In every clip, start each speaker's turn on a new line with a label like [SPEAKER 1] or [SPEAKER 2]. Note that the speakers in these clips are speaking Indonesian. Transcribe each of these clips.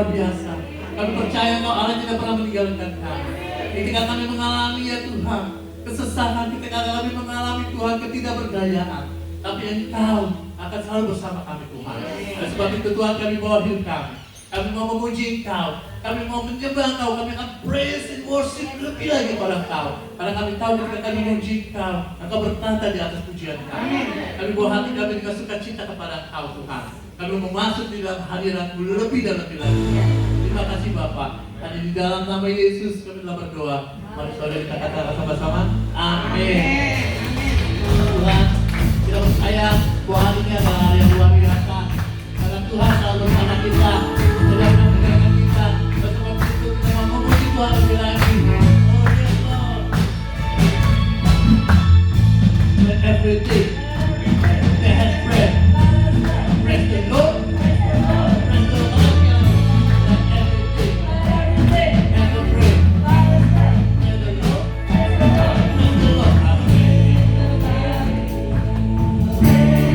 [SPEAKER 1] luar biasa. Kami percaya Engkau Allah tidak pernah meninggalkan kami. Ketika kami mengalami ya Tuhan kesesakan, ketika kami mengalami Tuhan ketidakberdayaan, tapi Engkau akan selalu bersama kami Tuhan. Dan sebab itu Tuhan kami bawa hidup kami. Kami mau memuji Engkau, kami mau menyembah Engkau, kami akan praise and worship lebih lagi pada Engkau. Karena kami tahu ketika kami memuji Engkau, Engkau bertata di atas pujian kami. Kami bawa hati kami dengan sukacita kepada Engkau Tuhan. Kami mau masuk di dalam hadirat-Mu lebih dan lebih lagi. Terima kasih Bapak. Dan di dalam nama Yesus kami telah berdoa. Mari saudara kita katakan sama-sama. Amin. Tuhan, kita percaya bahwa hari ini adalah hari yang luar biasa. Karena Tuhan selalu bersama kita. Tuhan lebih lagi. Oh yes Lord. Let everything that has breath praise the Lord. Praise the Lord. Let everything have a praise. Praise the Lord. Praise the Lord. Amen.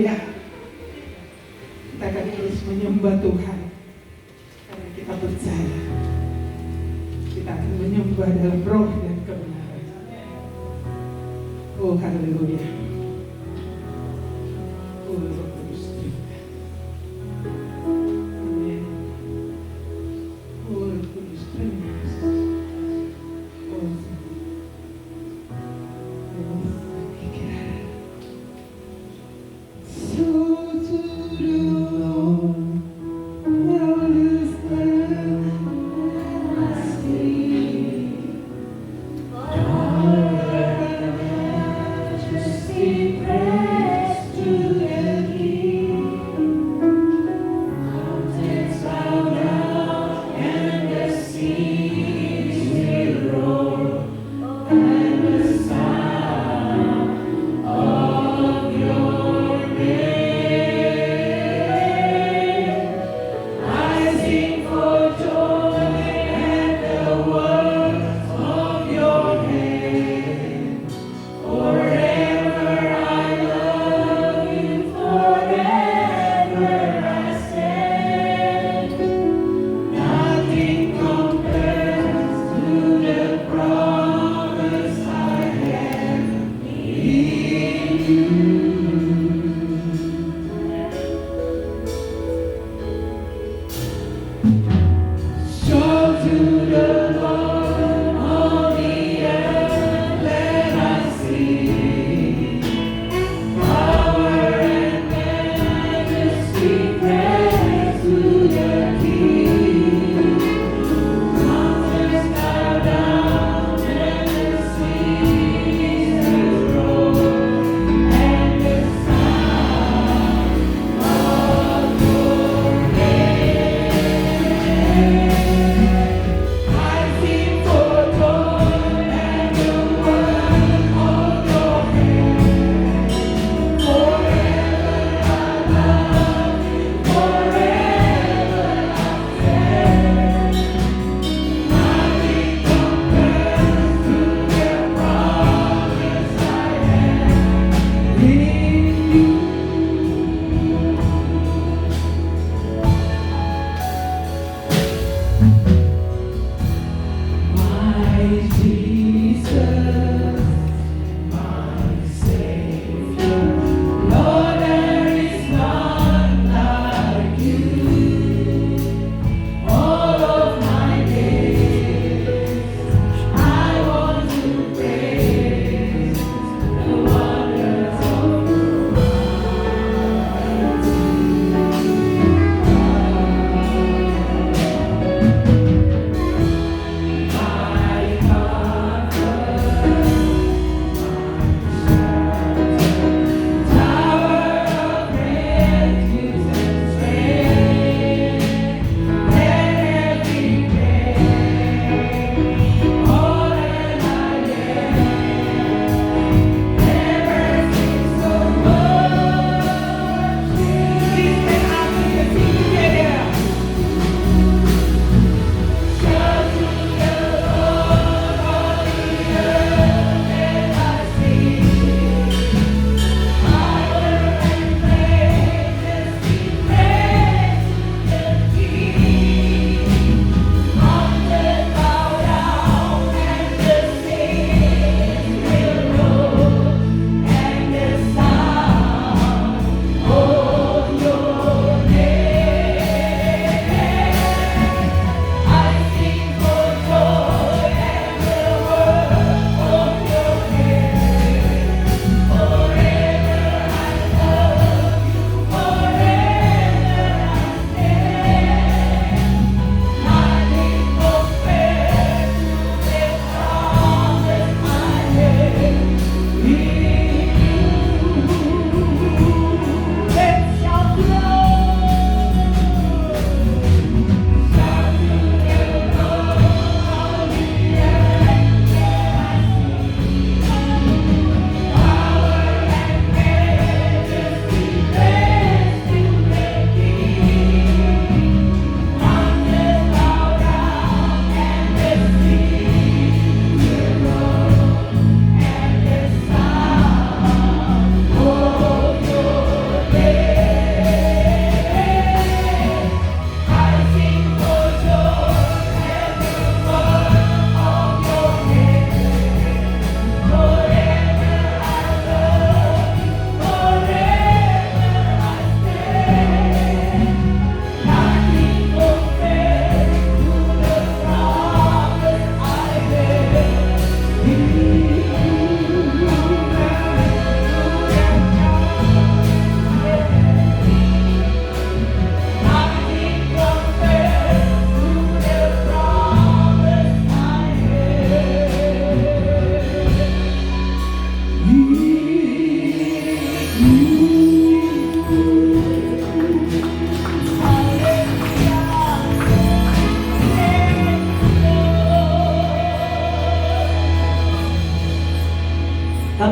[SPEAKER 2] Haleluya. Kita akan terus menyembah Tuhan karena kita percaya kita akan menyembah dalam roh dan kebenaran. Oh haleluya. Oh Roh Kudus, amin. Oh Roh Kudus, terima kasih. Oh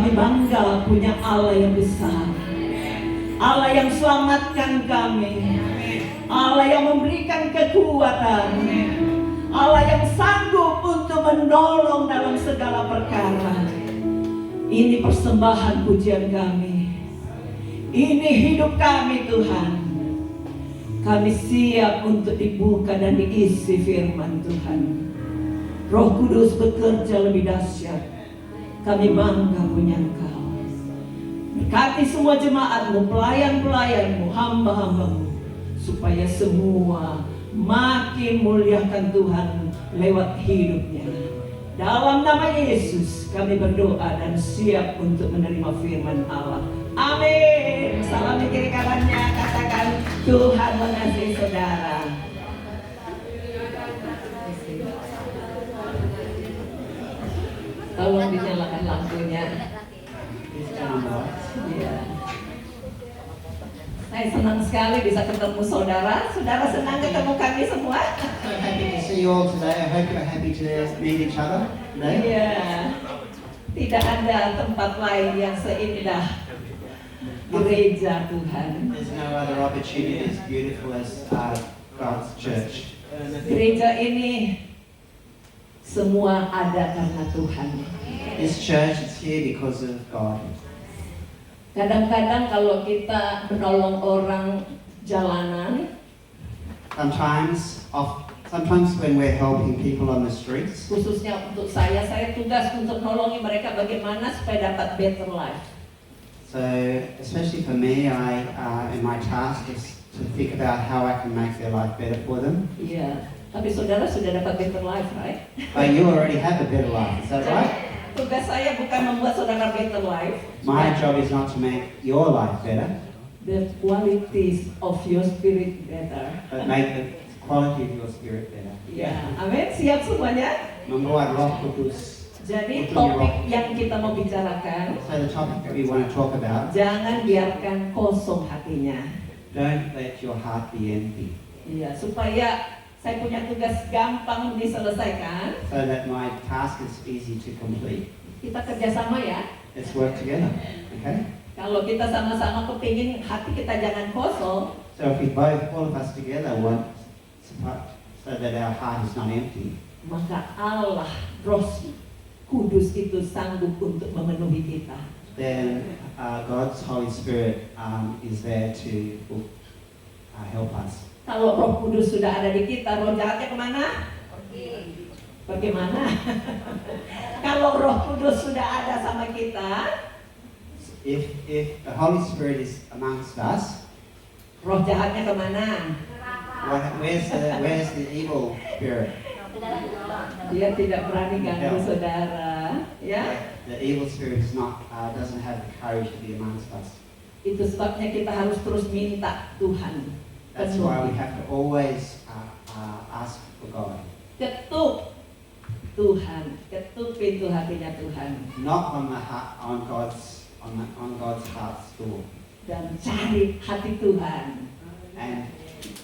[SPEAKER 3] Kami bangga punya Allah yang besar, Allah yang selamatkan kami, Allah yang memberikan kekuatan, Allah yang sanggup untuk menolong dalam segala perkara. Ini persembahan pujian kami, ini hidup kami Tuhan. Kami siap untuk dibuka dan diisi firman Tuhan. Roh Kudus bekerja lebih dahsyat. Kami bangga punya Engkau. Berkati semua jemaat-Mu, pelayan-pelayan-Mu, hamba-hamba-Mu, supaya semua makin muliakan Tuhan lewat hidupnya. Dalam nama Yesus kami berdoa dan siap untuk menerima firman Allah. Amin. Salam di kiri kanannya, katakan Tuhan mengasihi saudara. Tolong dinyalakan lampunya. Ya. Saya senang sekali bisa ketemu saudara. Saudara senang ketemu kami semua?
[SPEAKER 4] So happy to see you all today. I hope you're happy to meet each other today.
[SPEAKER 3] Iya. Tidak ada tempat lain yang seindah gereja Tuhan.
[SPEAKER 4] There's no other opportunity as beautiful as God's church.
[SPEAKER 3] Gereja ini semua ada karena Tuhan.
[SPEAKER 4] This church is here because of God.
[SPEAKER 3] Kadang-kadang kalau kita menolong orang jalanan,
[SPEAKER 4] Sometimes when we're helping people on the streets,
[SPEAKER 3] khususnya untuk saya tugas untuk nolongi mereka bagaimana supaya dapat better life.
[SPEAKER 4] so especially for me, and my task is to think about how I can make their life better for them.
[SPEAKER 3] Iya, tapi saudara sudah dapat better life, right?
[SPEAKER 4] But you already have a better life, is that right?
[SPEAKER 3] Tugas saya bukan membuat saudara better life.
[SPEAKER 4] My job is not to make your life better,
[SPEAKER 3] The qualities of your spirit better.
[SPEAKER 4] but make the quality of your spirit better.
[SPEAKER 3] Ya, amin. Siap semuanya?
[SPEAKER 4] Membuat Roh Kudus.
[SPEAKER 3] Jadi topik yang kita mau bicarakan,
[SPEAKER 4] So the topic that we want to talk about,
[SPEAKER 3] jangan biarkan kosong hatinya.
[SPEAKER 4] don't let your heart be empty.
[SPEAKER 3] Iya, supaya saya punya tugas gampang diselesaikan.
[SPEAKER 4] So that my task is easy to complete.
[SPEAKER 3] Kita kerjasama ya.
[SPEAKER 4] Let's work together, okay?
[SPEAKER 3] Kalau kita sama-sama kepingin hati kita jangan kosong,
[SPEAKER 4] So if we all of us together want so that our heart is not empty,
[SPEAKER 3] maka Allah, Roh Kudus itu sanggup untuk memenuhi kita.
[SPEAKER 4] then God's Holy Spirit is there to help us.
[SPEAKER 3] Kalau Roh Kudus sudah ada di kita, roh jahatnya kemana? Bagaimana? Kalau Roh Kudus sudah ada sama kita,
[SPEAKER 4] If the Holy Spirit is amongst us,
[SPEAKER 3] roh jahatnya kemana?
[SPEAKER 4] where's the evil spirit?
[SPEAKER 3] Dia tidak berani ganggu saudara, ya?
[SPEAKER 4] The evil spirit doesn't have the courage to be amongst us.
[SPEAKER 3] Itu sebabnya kita harus terus minta Tuhan.
[SPEAKER 4] That's why we have to always ask for God.
[SPEAKER 3] Ketuk Tuhan, ketuk pintu hatinya Tuhan,
[SPEAKER 4] Knock on God's heart's door
[SPEAKER 3] dan cari hati Tuhan.
[SPEAKER 4] and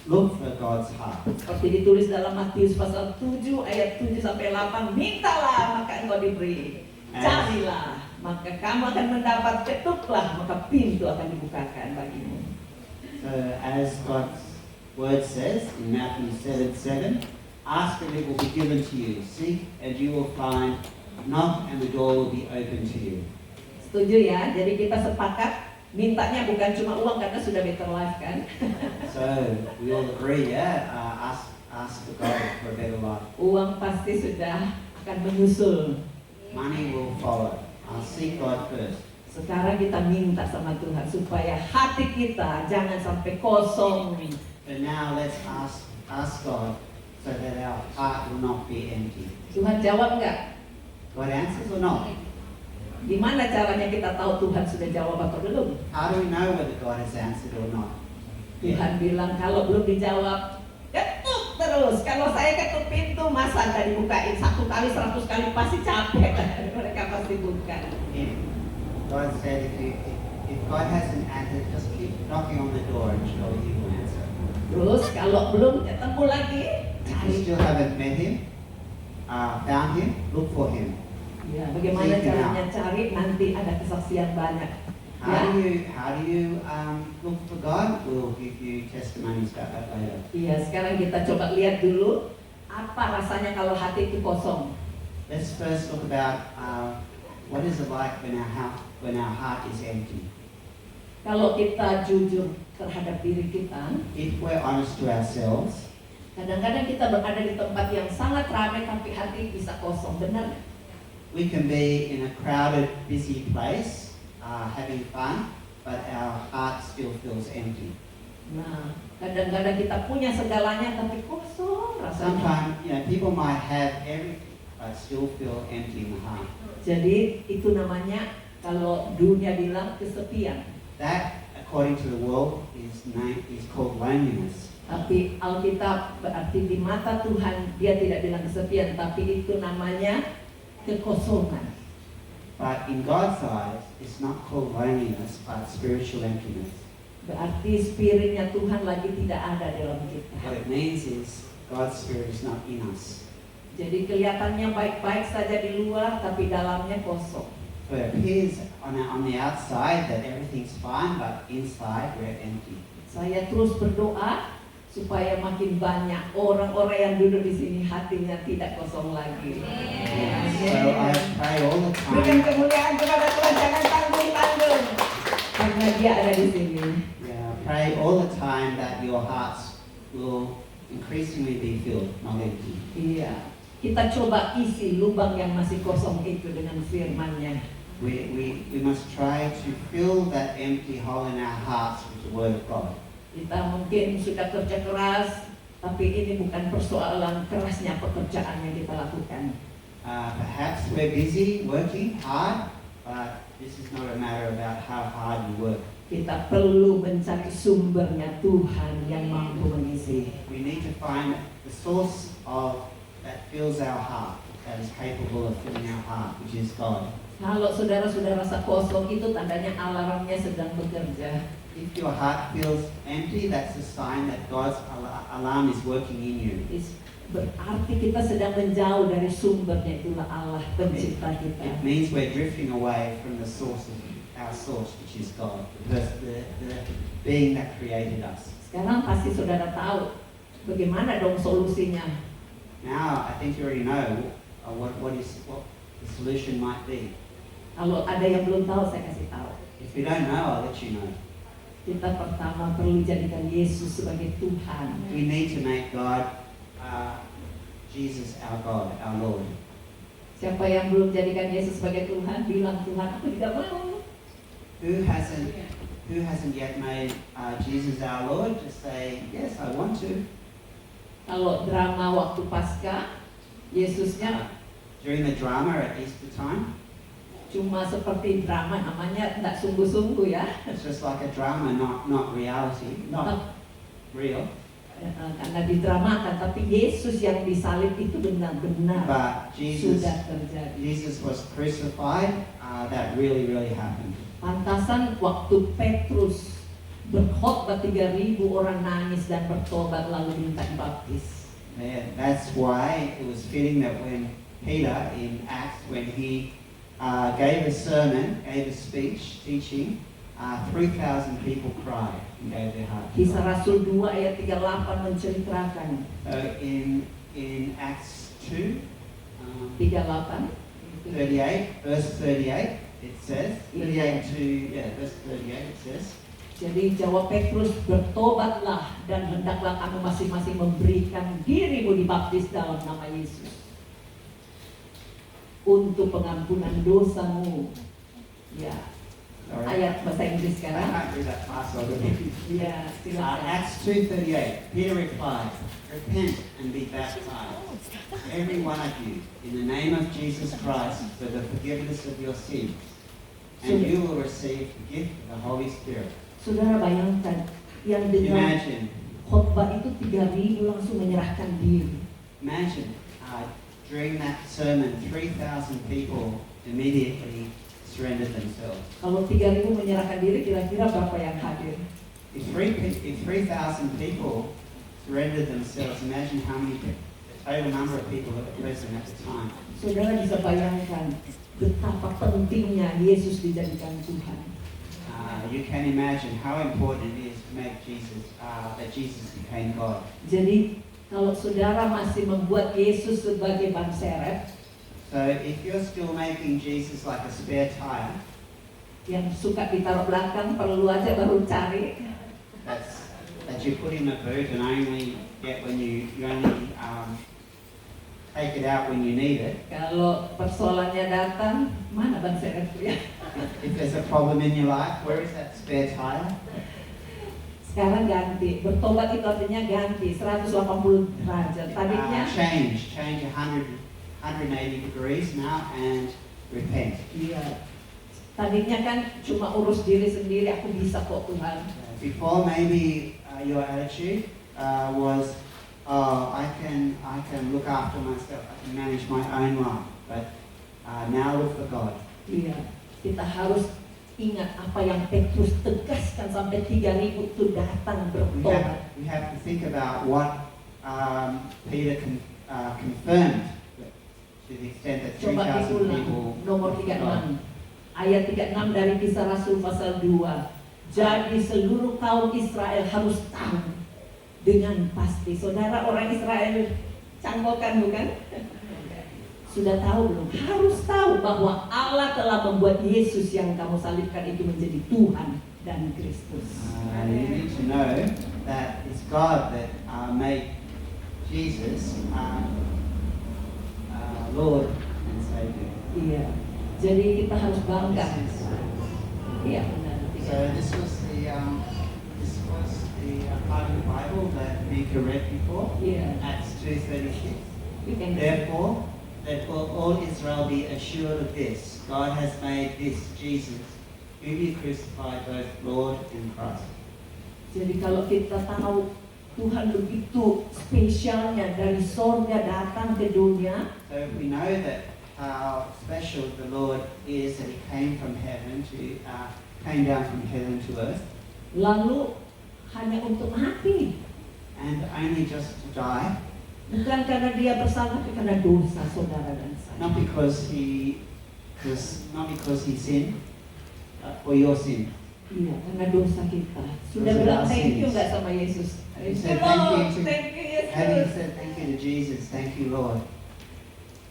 [SPEAKER 4] look for God's heart.
[SPEAKER 3] Seperti ditulis dalam Matius pasal 7 ayat 7 sampai 8, mintalah maka engkau diberi, carilah maka kamu akan mendapat, ketuklah maka pintu akan dibukakan bagimu.
[SPEAKER 4] So as God's word says in Matthew 7:7, ask and it will be given to you. Seek and you will find. Knock and the door will be open to you.
[SPEAKER 3] Setuju ya? Jadi kita sepakat mintanya bukan cuma uang karena sudah better life kan?
[SPEAKER 4] So we all agree, yeah. Ask for God for a better life.
[SPEAKER 3] Uang pasti sudah akan menyusul.
[SPEAKER 4] Money will follow. Seek God first.
[SPEAKER 3] Sekarang kita minta sama Tuhan supaya hati kita jangan sampai kosong.
[SPEAKER 4] But now let's ask God so that our heart will not be empty.
[SPEAKER 3] Tuhan jawab nggak?
[SPEAKER 4] God answers or not?
[SPEAKER 3] Gimana caranya kita tahu Tuhan sudah jawab atau belum?
[SPEAKER 4] How do we know whether God has answered or not?
[SPEAKER 3] Tuhan bilang kalau belum dijawab, ketuk terus. Kalau saya ketuk pintu, masa nggak dibukain 1 kali 100 kali pasti capek. Mereka pasti buka.
[SPEAKER 4] If God said if God hasn't answered, just keep knocking on the door and surely He will answer.
[SPEAKER 3] Terus kalau belum ketemu lagi,
[SPEAKER 4] If you
[SPEAKER 3] cari.
[SPEAKER 4] still haven't met Him, found Him, look for Him.
[SPEAKER 3] Ya, bagaimana
[SPEAKER 4] Seek Him
[SPEAKER 3] caranya
[SPEAKER 4] out.
[SPEAKER 3] cari, nanti ada kesaksian banyak.
[SPEAKER 4] How do you look for God? We'll give you testimonies about that later.
[SPEAKER 3] Iya, sekarang kita coba lihat dulu apa rasanya kalau hati itu kosong.
[SPEAKER 4] Let's first look about what is it like when our heart is empty.
[SPEAKER 3] Kalau kita jujur terhadap diri kita,
[SPEAKER 4] If we're honest to ourselves,
[SPEAKER 3] kadang-kadang kita berada di tempat yang sangat ramai tapi hati bisa kosong, benar?
[SPEAKER 4] we can be in a crowded, busy place, having fun, but our heart still feels empty.
[SPEAKER 3] Nah, kadang-kadang kita punya segalanya tapi kosong rasanya.
[SPEAKER 4] Sometimes, people might have everything, but still feel empty in the heart.
[SPEAKER 3] Jadi itu namanya kalau dunia bilang kesepian.
[SPEAKER 4] That, according to the world, is called loneliness.
[SPEAKER 3] Tapi Alkitab berarti di mata Tuhan dia tidak bilang kesepian, tapi itu namanya kekosongan.
[SPEAKER 4] But in God's eyes, it's not called loneliness, but spiritual emptiness.
[SPEAKER 3] Berarti spiritnya Tuhan lagi tidak ada dalam kita.
[SPEAKER 4] What it means is God's spirit is not in us.
[SPEAKER 3] Jadi kelihatannya baik-baik saja di luar, tapi dalamnya kosong.
[SPEAKER 4] So it appears on the outside that everything's fine, but inside we're empty.
[SPEAKER 3] Saya terus berdoa supaya makin banyak orang-orang yang duduk di sini hatinya tidak kosong lagi.
[SPEAKER 4] So I pray all the
[SPEAKER 3] Berikan
[SPEAKER 4] time.
[SPEAKER 3] kemuliaan kepada Tuhan, jangan tanggung-tanggung, karena Dia ada di sini.
[SPEAKER 4] Yeah, pray all the time that your hearts will increasingly be filled, not empty.
[SPEAKER 3] Iya, kita coba isi lubang yang masih kosong itu dengan firman-Nya.
[SPEAKER 4] We must try to fill that empty hole in our hearts with the Word of God.
[SPEAKER 3] Kita mungkin sudah kerja keras, tapi ini bukan persoalan kerasnya pekerjaan yang kita lakukan.
[SPEAKER 4] Perhaps we're busy working hard, but this is not a matter about how hard you work.
[SPEAKER 3] Kita perlu mencari sumbernya Tuhan yang mampu mengisi.
[SPEAKER 4] We need to find the source of that fills our heart, that is capable of filling our heart, which is God.
[SPEAKER 3] Kalau saudara-saudara rasa kosong itu tandanya alarmnya sedang bekerja.
[SPEAKER 4] If your heart feels empty, that's a sign that God's alarm is working in you.
[SPEAKER 3] Berarti kita sedang menjauh dari sumbernya, itulah Allah pencipta kita.
[SPEAKER 4] It means we're drifting away from the source of our source, which is God, the being that created us.
[SPEAKER 3] Sekarang pasti saudara tahu bagaimana dong solusinya.
[SPEAKER 4] Now, I think you already know what the solution might be.
[SPEAKER 3] Kalau ada yang belum tahu, saya kasih tahu.
[SPEAKER 4] If you don't know, I'll let you know.
[SPEAKER 3] Kita pertama perlu jadikan Yesus sebagai Tuhan.
[SPEAKER 4] We need to make God, Jesus our God, our Lord.
[SPEAKER 3] Siapa yang belum jadikan Yesus sebagai Tuhan, bilang Tuhan, aku tidak mau.
[SPEAKER 4] Who hasn't yet made Jesus our Lord? Just say, yes, I want to.
[SPEAKER 3] Kalau drama waktu Paskah, Yesusnya
[SPEAKER 4] During the drama at Easter time,
[SPEAKER 3] cuma seperti drama, namanya tidak sungguh-sungguh ya.
[SPEAKER 4] it's just like a drama, not reality, not real.
[SPEAKER 3] Karena didramakan, tapi Yesus yang disalib itu benar-benar
[SPEAKER 4] But Jesus
[SPEAKER 3] sudah terjadi.
[SPEAKER 4] was crucified. That really happened.
[SPEAKER 3] Pantasan waktu Petrus berkhotbah 3.000 orang nangis dan bertobat lalu minta dibaptis.
[SPEAKER 4] Yeah, that's why it was fitting that when Peter in Acts, when he gave a sermon, gave a speech teaching, 3,000 people cried and gave their heart to
[SPEAKER 3] Kisah
[SPEAKER 4] God.
[SPEAKER 3] Rasul 2 ayat 38 menceritakan
[SPEAKER 4] In Acts 2,
[SPEAKER 3] 38
[SPEAKER 4] verse 38, it says, verse 38 it says,
[SPEAKER 3] jadi jawab Petrus, bertobatlah dan hendaklah kamu masing-masing memberikan dirimu dibaptis dalam nama Yesus untuk pengampunan dosamu. Ya,
[SPEAKER 4] sorry,
[SPEAKER 3] ayat bahasa Inggris
[SPEAKER 4] I
[SPEAKER 3] sekarang.
[SPEAKER 4] can't read that fast. I'll read it.
[SPEAKER 3] Ya, silakan.
[SPEAKER 4] Acts 2:38. Peter replied, "Repent and be baptized, every one of you, in the name of Jesus Christ, for the forgiveness of your sins, and you will receive the gift of the Holy Spirit."
[SPEAKER 3] Saudara bayangkan, yang dengar
[SPEAKER 4] Imagine,
[SPEAKER 3] khotbah itu 3.000 langsung menyerahkan diri.
[SPEAKER 4] imagine, during that sermon, 3,000 people immediately surrendered themselves.
[SPEAKER 3] Kalau 3.000 menyerahkan diri, kira-kira berapa yang hadir?
[SPEAKER 4] If 3,000 people surrendered themselves, imagine how many total number of people that were present at the time.
[SPEAKER 3] Saudara bisa bayangkan betapa pentingnya Yesus dijadikan Tuhan.
[SPEAKER 4] You can imagine how important it is to make that Jesus became God.
[SPEAKER 3] Jadi kalau saudara masih membuat Yesus sebagai ban serep,
[SPEAKER 4] So if you're still making Jesus like a spare tire,
[SPEAKER 3] yang suka ditaruh belakang perlu aja baru cari,
[SPEAKER 4] that you put in the boot and only get when you only take it out when you need it.
[SPEAKER 3] kalau persoalannya datang, mana ban serep ya?
[SPEAKER 4] If there's a problem in your life, where is that spare tire?
[SPEAKER 3] Sekarang ganti, bertobat itu artinya ganti 180 derajat. Tadinya
[SPEAKER 4] Change 180 degrees now and repent.
[SPEAKER 3] iya. Tadinya kan cuma urus diri sendiri, aku bisa kok Tuhan.
[SPEAKER 4] Before maybe your attitude was, I can look after myself, I can manage my own life. But now look for God.
[SPEAKER 3] Iya, kita harus ingat apa yang Petrus tegaskan sampai 3.000 itu datang bertobat.
[SPEAKER 4] We have to think about what Peter confirmed to the extent that
[SPEAKER 3] Coba
[SPEAKER 4] 3,000
[SPEAKER 3] diulang,
[SPEAKER 4] people.
[SPEAKER 3] nomor 36. Ayat 36 dari Kisah Rasul pasal 2. Jadi seluruh kaum Israel harus tahu dengan pasti. Saudara orang Israel canggokan bukan? Sudah tahu belum? Harus tahu bahwa Allah telah membuat Yesus yang kamu salibkan itu menjadi Tuhan dan Kristus.
[SPEAKER 4] You need to know that it's God that made Jesus Lord and Savior.
[SPEAKER 3] Iya. Jadi kita harus bangga. Iya benar.
[SPEAKER 4] So this was the part of the Bible that Mika read before.
[SPEAKER 3] Iya.
[SPEAKER 4] Acts 2:36.
[SPEAKER 3] You can
[SPEAKER 4] Therefore, that all Israel be assured of this: God has made this Jesus, whom you crucified, both Lord and Christ.
[SPEAKER 3] Jadi kalau kita tahu Tuhan begitu spesialnya dari sorga datang ke dunia,
[SPEAKER 4] So if we know that how special the Lord is, that He came from heaven came down from heaven to earth,
[SPEAKER 3] lalu hanya untuk mati,
[SPEAKER 4] and only just to die,
[SPEAKER 3] bukan karena dia bersalah, tapi karena dosa saudara dan saya.
[SPEAKER 4] not because He sinned, for your sin.
[SPEAKER 3] Iya, karena dosa kita. Sudah
[SPEAKER 4] Dosa
[SPEAKER 3] bilang
[SPEAKER 4] our
[SPEAKER 3] thank you
[SPEAKER 4] sins.
[SPEAKER 3] nggak sama Yesus?
[SPEAKER 4] Have you said thank you to-
[SPEAKER 3] Thank you
[SPEAKER 4] Have you
[SPEAKER 3] Yesus.
[SPEAKER 4] said thank you to Jesus? Thank you, Lord.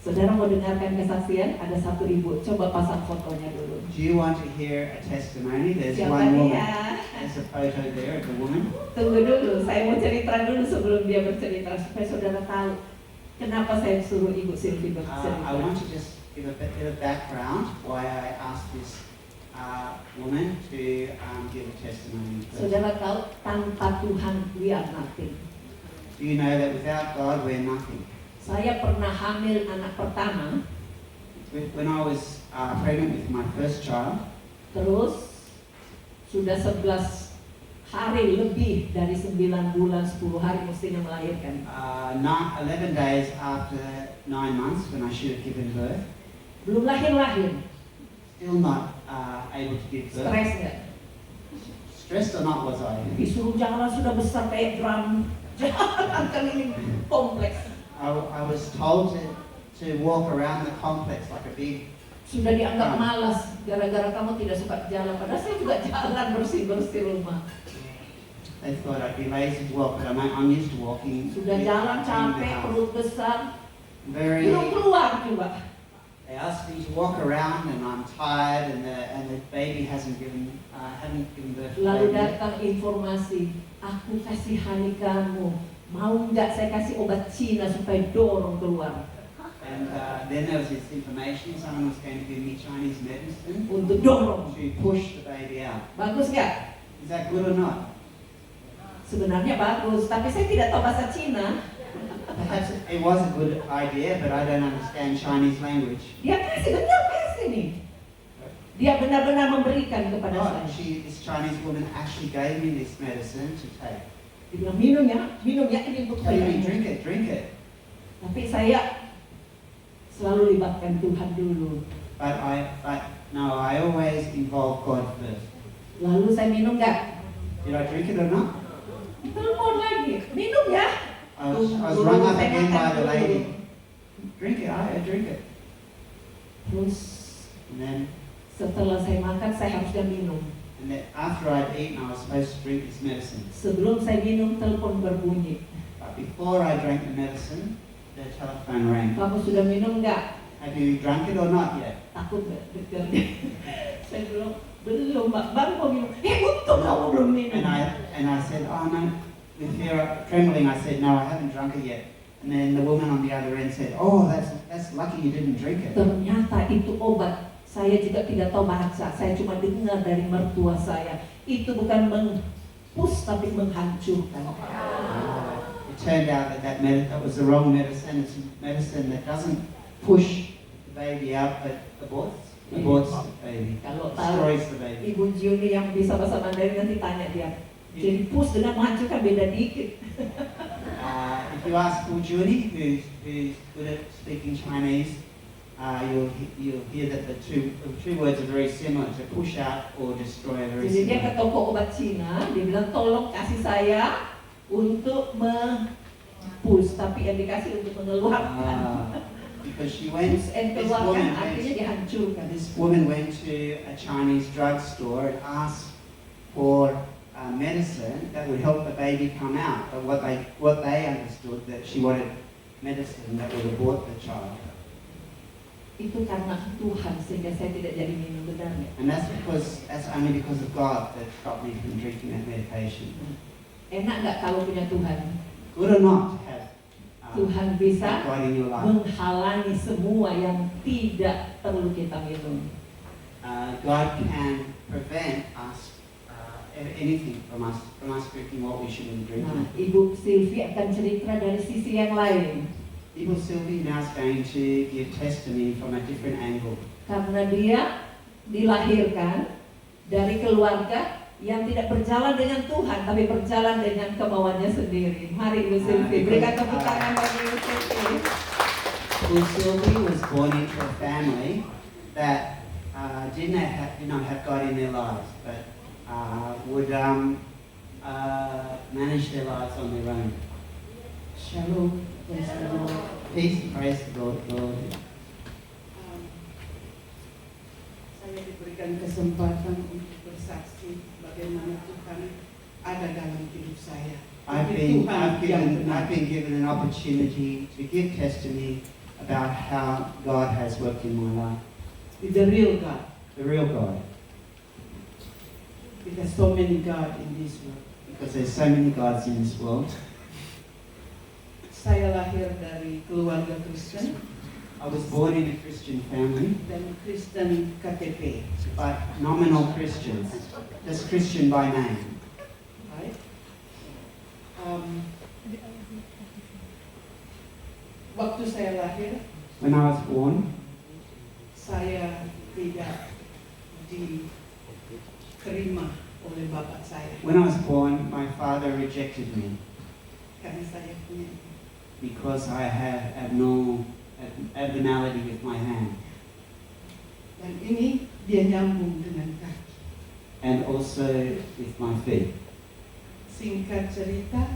[SPEAKER 3] Saudara mau dengarkan kesaksian? Ada satu ibu, coba pasang fotonya dulu.
[SPEAKER 4] Do you want to hear a testimony? There's
[SPEAKER 3] Siapa
[SPEAKER 4] one woman.
[SPEAKER 3] dia?
[SPEAKER 4] There's a photo there of the woman.
[SPEAKER 3] Tunggu dulu, saya mau cerita dulu sebelum dia bercerita supaya saudara tahu kenapa saya suruh Ibu Silvi
[SPEAKER 4] I
[SPEAKER 3] bercerita.
[SPEAKER 4] want to just give a bit of background why I asked this woman to give a testimony. first.
[SPEAKER 3] Saudara tahu tanpa Tuhan we are nothing.
[SPEAKER 4] Do you know that without God we're nothing?
[SPEAKER 3] Saya pernah hamil anak pertama,
[SPEAKER 4] When I was pregnant with my first child,
[SPEAKER 3] terus sudah 11 hari lebih dari 9 bulan 10 hari mestinya melahirkan.
[SPEAKER 4] 11 days after 9 months, when I should have given birth,
[SPEAKER 3] Belum lahir-lahir,
[SPEAKER 4] still not able to give birth.
[SPEAKER 3] stres nggak?
[SPEAKER 4] Stressed or not was I?
[SPEAKER 3] Disuruh jalan sudah besar kayak drum, jalan keliling kompleks.
[SPEAKER 4] I was told to walk around the complex like a big.
[SPEAKER 3] Sudah dianggap malas gara-gara kamu tidak suka jalan. Padahal saya juga jalan bersih-bersih rumah.
[SPEAKER 4] They thought I'd be lazy to walk, but I'm used to walking.
[SPEAKER 3] Sudah jalan capek, perut besar,
[SPEAKER 4] Very.
[SPEAKER 3] belum keluar juga.
[SPEAKER 4] They asked me to walk around, and I'm tired, and the baby haven't given birth.
[SPEAKER 3] Lalu
[SPEAKER 4] yet.
[SPEAKER 3] datang informasi, aku kasihani kamu. Mau nggak saya kasih obat Cina supaya dorong keluar?
[SPEAKER 4] And then there was this information, someone was going to give me Chinese medicine
[SPEAKER 3] Untuk dorong.
[SPEAKER 4] to push the baby out.
[SPEAKER 3] Bagus nggak?
[SPEAKER 4] Is that good or not?
[SPEAKER 3] Sebenarnya bagus, tapi saya tidak tahu bahasa Cina.
[SPEAKER 4] Perhaps it was a good idea, but I don't understand Chinese language.
[SPEAKER 3] Dia kasih, benar kasih nih. Dia benar-benar memberikan kepada
[SPEAKER 4] Oh,
[SPEAKER 3] saya.
[SPEAKER 4] this Chinese woman actually gave me this medicine to take.
[SPEAKER 3] Dia bilang minum ya ini untuk
[SPEAKER 4] Tell me,
[SPEAKER 3] saya.
[SPEAKER 4] drink it.
[SPEAKER 3] Tapi saya selalu libatkan Tuhan dulu.
[SPEAKER 4] But I always involve God first.
[SPEAKER 3] Lalu saya minum nggak?
[SPEAKER 4] Did I drink it or not?
[SPEAKER 3] Telepon lagi, minum ya.
[SPEAKER 4] I was I was rung up again by the lady. Drink it, I drink it.
[SPEAKER 3] Terus
[SPEAKER 4] And then
[SPEAKER 3] setelah saya makan, saya harusnya minum.
[SPEAKER 4] after I'd eaten, I was supposed to drink this medicine.
[SPEAKER 3] Sebelum saya minum, telepon berbunyi.
[SPEAKER 4] But before I drank the medicine, the telephone rang.
[SPEAKER 3] Kamu sudah minum nggak?
[SPEAKER 4] Have you drunk it or not yet?
[SPEAKER 3] Takut nggak dengarnya? Saya bilang, belum, Mbak. Baru mau minum. Untung kamu belum minum.
[SPEAKER 4] And I said, oh no. With fear, trembling, I said, no, I haven't drunk it yet. And then the woman on the other end said, oh, that's lucky you didn't drink it.
[SPEAKER 3] Ternyata itu obat. Saya juga tidak tahu bahasa. Saya cuma dengar dari mertua saya. Itu bukan menghapus, tapi menghancurkan.
[SPEAKER 4] It turned out that was the wrong medicine. It's medicine that doesn't push the baby out, but aborts the baby.
[SPEAKER 3] Kalau tahu
[SPEAKER 4] Destroys the baby.
[SPEAKER 3] Ibu Juni yang bisa bahasa Mandarin nanti tanya dia. Jadi push dengan menghancurkan beda dikit.
[SPEAKER 4] If you ask Bu Juni, who's good at speaking Chinese, you'll hear that the two words are very similar. To push out or destroy are very
[SPEAKER 3] Jadi dia ke
[SPEAKER 4] similar.
[SPEAKER 3] toko obat Cina, dia bilang tolong kasih saya untuk push, tapi yang dikasih untuk mengeluarkan.
[SPEAKER 4] Because she went,
[SPEAKER 3] Push and keluarkan artinya dihancurkan.
[SPEAKER 4] this woman went to a Chinese drugstore and asked for medicine that would help the baby come out. But what they understood, that she wanted medicine that would abort the child.
[SPEAKER 3] Itu karena Tuhan sehingga saya tidak jadi minum, benarnya.
[SPEAKER 4] And that's only because of God that stopped me from drinking that medication.
[SPEAKER 3] Enak nggak kalau punya Tuhan?
[SPEAKER 4] Good or not to have
[SPEAKER 3] Tuhan bisa
[SPEAKER 4] God in your life.
[SPEAKER 3] menghalangi semua yang tidak perlu kita minum.
[SPEAKER 4] God can prevent us anything from us drinking what we shouldn't be
[SPEAKER 3] Nah,
[SPEAKER 4] drinking.
[SPEAKER 3] Ibu Silvi akan cerita dari sisi yang lain.
[SPEAKER 4] Ibu Sylvie now is going to give testimony from a different angle.
[SPEAKER 3] Karena dia dilahirkan dari keluarga yang tidak berjalan dengan Tuhan, tapi berjalan dengan kemauannya sendiri. Mari Ibu Silvi, berikan tepuk tangan bagi Ibu Silvi.
[SPEAKER 4] Ibu Sylvie was born into a family that did not have God in their lives, but would manage their lives on their own.
[SPEAKER 3] Shalom, praise the Lord.
[SPEAKER 4] Peace, praise the Lord.
[SPEAKER 2] Saya diberikan kesempatan untuk bersaksi bagaimana Tuhan ada dalam hidup saya.
[SPEAKER 4] I've been given an opportunity to give testimony about how God has worked in my life.
[SPEAKER 2] The real God.
[SPEAKER 4] The real God.
[SPEAKER 2] Because so many God in this world.
[SPEAKER 4] Because there's so many gods in this world.
[SPEAKER 2] Saya lahir dari keluarga Kristen
[SPEAKER 4] I was born in a Christian family,
[SPEAKER 2] dan Kristen KTP.
[SPEAKER 4] but nominal Christians, just Christian by name.
[SPEAKER 2] Right? Waktu saya lahir,
[SPEAKER 4] When I was born,
[SPEAKER 2] saya tidak diterima oleh bapak saya
[SPEAKER 4] when I was born, my father rejected me
[SPEAKER 2] karena saya punya
[SPEAKER 4] because I have abnormality with my hand,
[SPEAKER 2] dan ini dia nyambung dengan kaki.
[SPEAKER 4] and also with my feet.
[SPEAKER 2] Singkat cerita,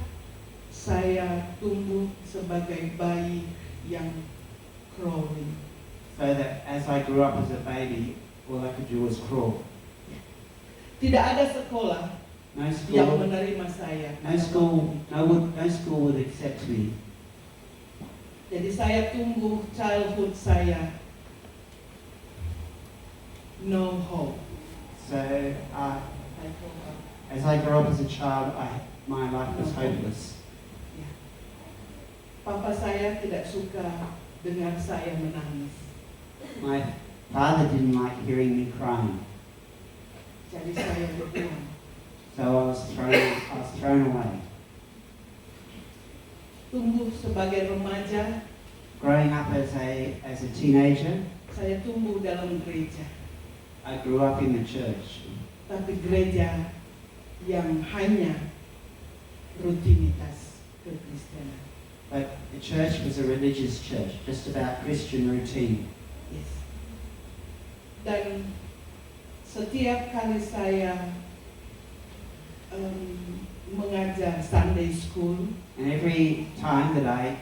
[SPEAKER 2] saya tumbuh sebagai bayi yang crawling.
[SPEAKER 4] So that as I grew up as a baby, all I could do was crawl.
[SPEAKER 2] Tidak ada sekolah
[SPEAKER 4] No
[SPEAKER 2] yang
[SPEAKER 4] school,
[SPEAKER 2] menerima saya.
[SPEAKER 4] no school would accept me.
[SPEAKER 2] Jadi saya tumbuh childhood saya no hope.
[SPEAKER 4] So
[SPEAKER 2] I hope.
[SPEAKER 4] as I grew up as a child, my life was hopeless.
[SPEAKER 2] Papa saya tidak suka dengar saya menangis.
[SPEAKER 4] My father didn't like hearing me crying,
[SPEAKER 2] Jadi saya dibuang.
[SPEAKER 4] so I was thrown away.
[SPEAKER 2] Tumbuh sebagai remaja,
[SPEAKER 4] Growing up as a teenager,
[SPEAKER 2] saya tumbuh dalam gereja.
[SPEAKER 4] I grew up in the church,
[SPEAKER 2] Tapi gereja yang hanya rutinitas kekristenan.
[SPEAKER 4] but the church was a religious church, just about Christian routine.
[SPEAKER 2] Yes. Dan setiap kali saya mengajar Sunday school,
[SPEAKER 4] And every time that I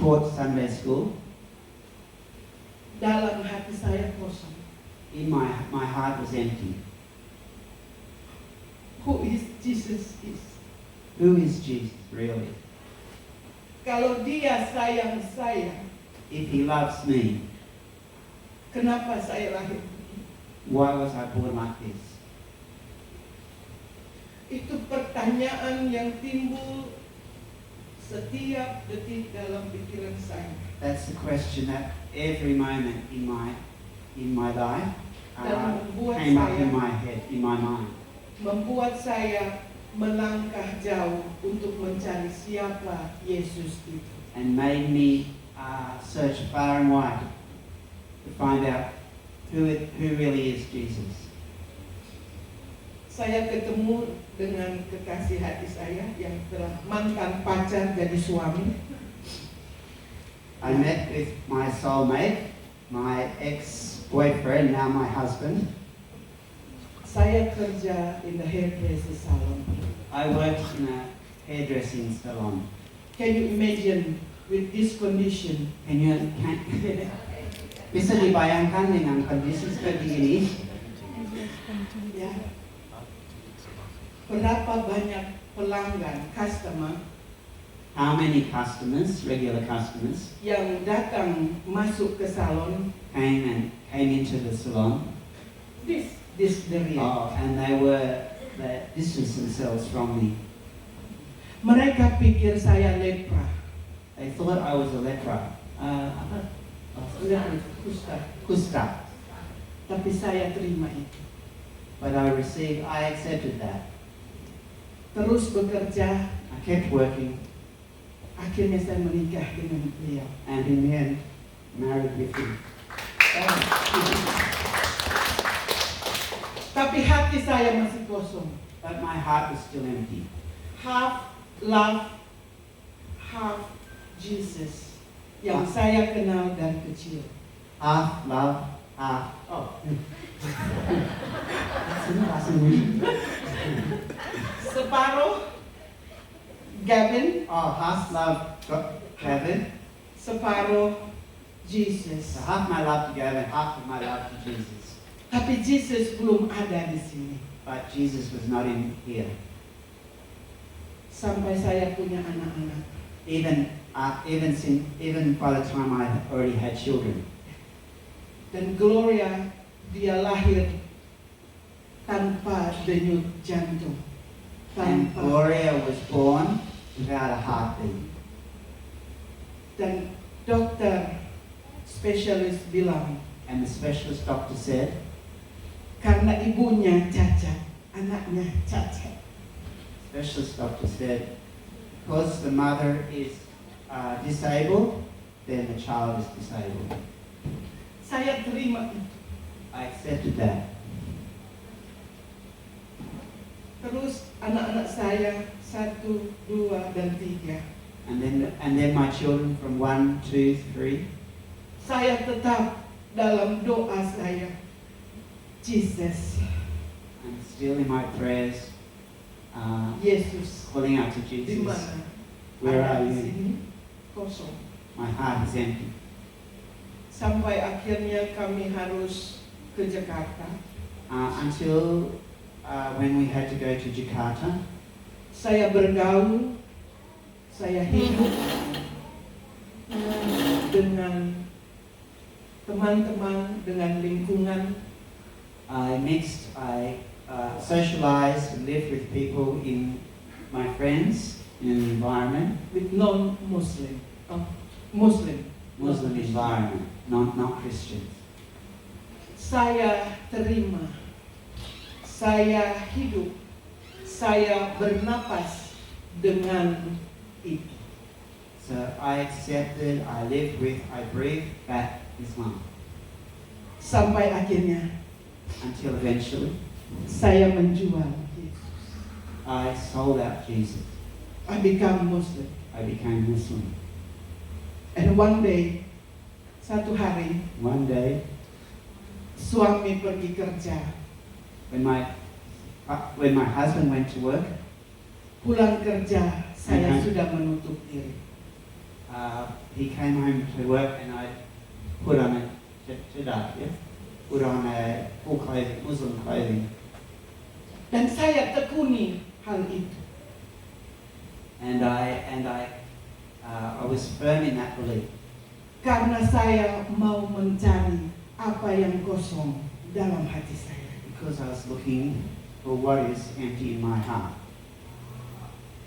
[SPEAKER 4] taught Sunday school,
[SPEAKER 2] dalam hati saya kosong.
[SPEAKER 4] my heart was empty.
[SPEAKER 2] Who is Jesus is?
[SPEAKER 4] Who is Jesus really?
[SPEAKER 2] Kalau dia sayang saya,
[SPEAKER 4] If he loves me,
[SPEAKER 2] kenapa saya lahir?
[SPEAKER 4] why was I born like this?
[SPEAKER 2] Itu pertanyaan yang timbul setiap detik dalam pikiran saya.
[SPEAKER 4] That's the question that every moment in my life came up in my head, in my mind.
[SPEAKER 2] Membuat saya melangkah jauh untuk mencari siapa Yesus itu.
[SPEAKER 4] And made me search far and wide to find out who really is Jesus.
[SPEAKER 2] Saya ketemu dengan kekasih hati saya yang telah mantan pacar jadi suami.
[SPEAKER 4] I met with my soulmate, my ex-boyfriend, now my husband.
[SPEAKER 2] Saya kerja in the hairdresser salon.
[SPEAKER 4] I worked in a hairdressing salon.
[SPEAKER 2] Can you imagine with this condition?
[SPEAKER 4] Bisa dibayangkan dengan kondisi seperti ini?
[SPEAKER 2] Ya. Berapa banyak pelanggan, customer
[SPEAKER 4] How many customers, regular customers,
[SPEAKER 2] yang datang masuk ke salon?
[SPEAKER 4] came into the salon?
[SPEAKER 2] This the real.
[SPEAKER 4] Oh, and they distanced themselves from me.
[SPEAKER 2] Mereka pikir saya lepra.
[SPEAKER 4] They thought I was a leper. Kusta.
[SPEAKER 2] Tapi saya terima itu.
[SPEAKER 4] But I accepted that.
[SPEAKER 2] Terus bekerja,
[SPEAKER 4] I kept working,
[SPEAKER 2] akhirnya saya menikah dengan beliau.
[SPEAKER 4] and in the end, married with him.
[SPEAKER 2] Tapi hati saya masih kosong.
[SPEAKER 4] But my heart was still empty.
[SPEAKER 2] Half love, half Jesus. Yang saya kenal dari kecil.
[SPEAKER 4] Half love, half. Oh. Sini bahasa Indonesia.
[SPEAKER 2] Separuh Gavin,
[SPEAKER 4] Oh, half love, Gavin.
[SPEAKER 2] separuh
[SPEAKER 4] So
[SPEAKER 2] Jesus.
[SPEAKER 4] half my love to Gavin, half of my love to Jesus.
[SPEAKER 2] Tapi Jesus belum ada di sini.
[SPEAKER 4] But Jesus was not in here.
[SPEAKER 2] Sampai saya punya anak-anak.
[SPEAKER 4] Even by the time I already had children.
[SPEAKER 2] Dan Gloria, dia lahir tanpa denyut jantung.
[SPEAKER 4] And
[SPEAKER 2] Tanpa.
[SPEAKER 4] Gloria was born without a heartbeat.
[SPEAKER 2] Dan dokter spesialis bilang,
[SPEAKER 4] And the specialist doctor said,
[SPEAKER 2] karena ibunya cacat, anaknya cacat.
[SPEAKER 4] specialist doctor said, because the mother is disabled, then the child is disabled.
[SPEAKER 2] Saya terima itu.
[SPEAKER 4] I accepted that.
[SPEAKER 2] Terus anak-anak saya 1, 2, dan 3.
[SPEAKER 4] And then my children from 1, 2, 3.
[SPEAKER 2] Saya tetap dalam doa saya, Jesus,
[SPEAKER 4] I'm still in my prayers,
[SPEAKER 2] Yesus,
[SPEAKER 4] calling out to
[SPEAKER 2] di
[SPEAKER 4] Jesus.
[SPEAKER 2] mana?
[SPEAKER 4] Where are
[SPEAKER 2] Di
[SPEAKER 4] you?
[SPEAKER 2] sini kosong.
[SPEAKER 4] My heart is empty.
[SPEAKER 2] Sampai akhirnya kami harus ke Jakarta.
[SPEAKER 4] Until when we had to go to Jakarta,
[SPEAKER 2] Saya bergaul, saya hidup dengan teman-teman, dengan lingkungan.
[SPEAKER 4] I socialized and lived with people in my friends in an environment,
[SPEAKER 2] With non-Muslim, Muslim
[SPEAKER 4] environment, not Christians.
[SPEAKER 2] Saya terima, saya hidup, saya bernapas dengan itu.
[SPEAKER 4] So I accepted, I lived with, I breathed that Islam.
[SPEAKER 2] Sampai akhirnya
[SPEAKER 4] Until eventually,
[SPEAKER 2] saya menjual Yesus.
[SPEAKER 4] I sold out Jesus.
[SPEAKER 2] I become Muslim.
[SPEAKER 4] I became Muslim.
[SPEAKER 2] And one day, satu hari,
[SPEAKER 4] One day,
[SPEAKER 2] suami pergi kerja.
[SPEAKER 4] when my husband went to work,
[SPEAKER 2] pulang kerja saya
[SPEAKER 4] Mhm.
[SPEAKER 2] sudah menutup diri.
[SPEAKER 4] He came home to work and I put on a put on a full clothing, Muslim clothing,
[SPEAKER 2] Dan saya tekuni hal itu.
[SPEAKER 4] and I was firm in that belief
[SPEAKER 2] Karena saya mau mencari apa yang kosong dalam hati saya.
[SPEAKER 4] because I was looking for what is empty in my heart.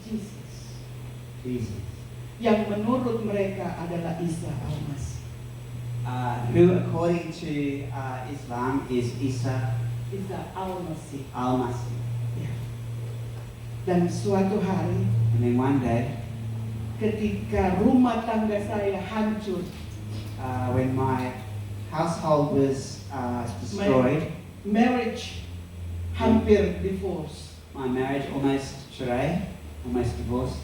[SPEAKER 2] Jesus.
[SPEAKER 4] Jesus,
[SPEAKER 2] Yang menurut mereka adalah Isa Al-Masih.
[SPEAKER 4] who according to Islam is Isa
[SPEAKER 2] Isa Al-Masih.
[SPEAKER 4] al-Masih.
[SPEAKER 2] Ya. Dan suatu hari
[SPEAKER 4] And then one day,
[SPEAKER 2] ketika rumah tangga saya hancur,
[SPEAKER 4] when my household was destroyed,
[SPEAKER 2] marriage hampir divorce.
[SPEAKER 4] my marriage almost divorced,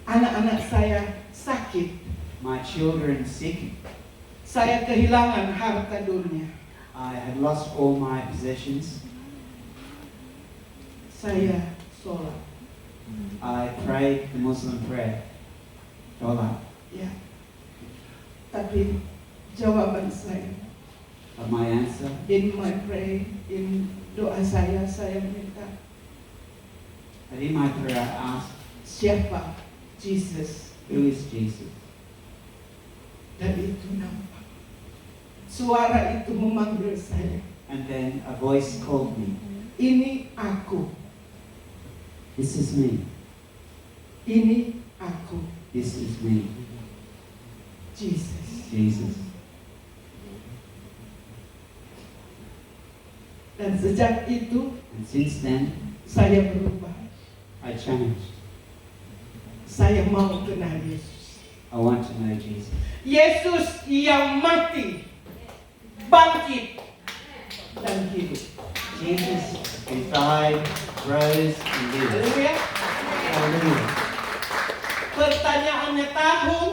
[SPEAKER 2] Anak-anak saya sakit.
[SPEAKER 4] my children sick,
[SPEAKER 2] Saya kehilangan harta dunia.
[SPEAKER 4] I had lost all my possessions.
[SPEAKER 2] Saya sholat.
[SPEAKER 4] I prayed the Muslim prayer, Salat.
[SPEAKER 2] Ya. Tapi jawaban saya,
[SPEAKER 4] But my answer,
[SPEAKER 2] in my prayer, in doa saya minta,
[SPEAKER 4] but in my prayer I asked,
[SPEAKER 2] siapa Jesus?
[SPEAKER 4] who is Jesus?
[SPEAKER 2] Dan itu nampak. Suara itu memanggil saya.
[SPEAKER 4] And then a voice called me.
[SPEAKER 2] Ini aku.
[SPEAKER 4] This is me.
[SPEAKER 2] Ini aku.
[SPEAKER 4] This is me.
[SPEAKER 2] Jesus.
[SPEAKER 4] Jesus.
[SPEAKER 2] Dan sejak itu
[SPEAKER 4] And since then,
[SPEAKER 2] saya berubah.
[SPEAKER 4] I changed.
[SPEAKER 2] Saya mau kenal Yesus.
[SPEAKER 4] I want to know Jesus.
[SPEAKER 2] Yesus yang mati, bangkit, dan hidup.
[SPEAKER 4] Jesus who died, rose, and lived.
[SPEAKER 2] Haleluya.
[SPEAKER 4] Hallelujah.
[SPEAKER 2] Pertanyaannya tahun,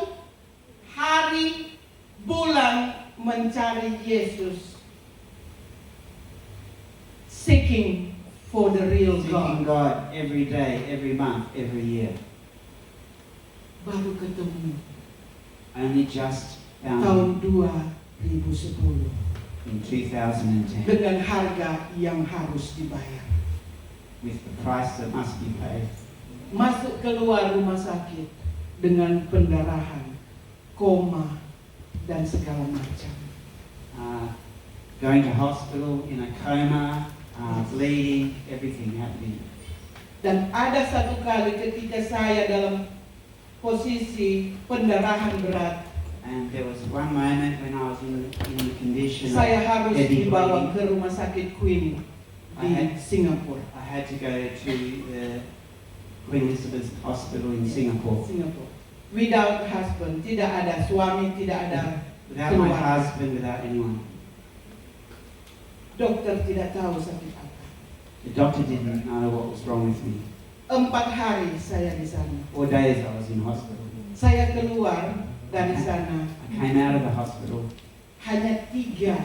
[SPEAKER 2] hari, bulan mencari Yesus. Seeking for the real
[SPEAKER 4] Seeking
[SPEAKER 2] God.
[SPEAKER 4] God every day, every month, every year.
[SPEAKER 2] Baru ketemu
[SPEAKER 4] Only just found
[SPEAKER 2] tahun 2010
[SPEAKER 4] in 2010
[SPEAKER 2] dengan harga yang harus dibayar.
[SPEAKER 4] with the price that must be paid.
[SPEAKER 2] Masuk keluar rumah sakit dengan pendarahan, koma, dan segala macam.
[SPEAKER 4] Going to hospital in a coma, bleeding, everything happening.
[SPEAKER 2] Dan ada satu kali ketika saya dalam posisi pendarahan berat,
[SPEAKER 4] And there was one moment when I was in the condition
[SPEAKER 2] saya harus
[SPEAKER 4] heavy
[SPEAKER 2] dibawa
[SPEAKER 4] bleeding.
[SPEAKER 2] ke rumah sakit Queen di Singapura.
[SPEAKER 4] I had to go to the Queen Elizabeth Hospital in Singapore.
[SPEAKER 2] Without husband, tidak ada suami, tidak ada
[SPEAKER 4] Without my
[SPEAKER 2] keluarga.
[SPEAKER 4] husband, without anyone.
[SPEAKER 2] Dokter tidak tahu sakit apa.
[SPEAKER 4] The doctor didn't know what was wrong with me.
[SPEAKER 2] 4 hari saya di sana.
[SPEAKER 4] 4 days I was in hospital.
[SPEAKER 2] Saya keluar dari sana,
[SPEAKER 4] I came out of the hospital.
[SPEAKER 2] hanya 3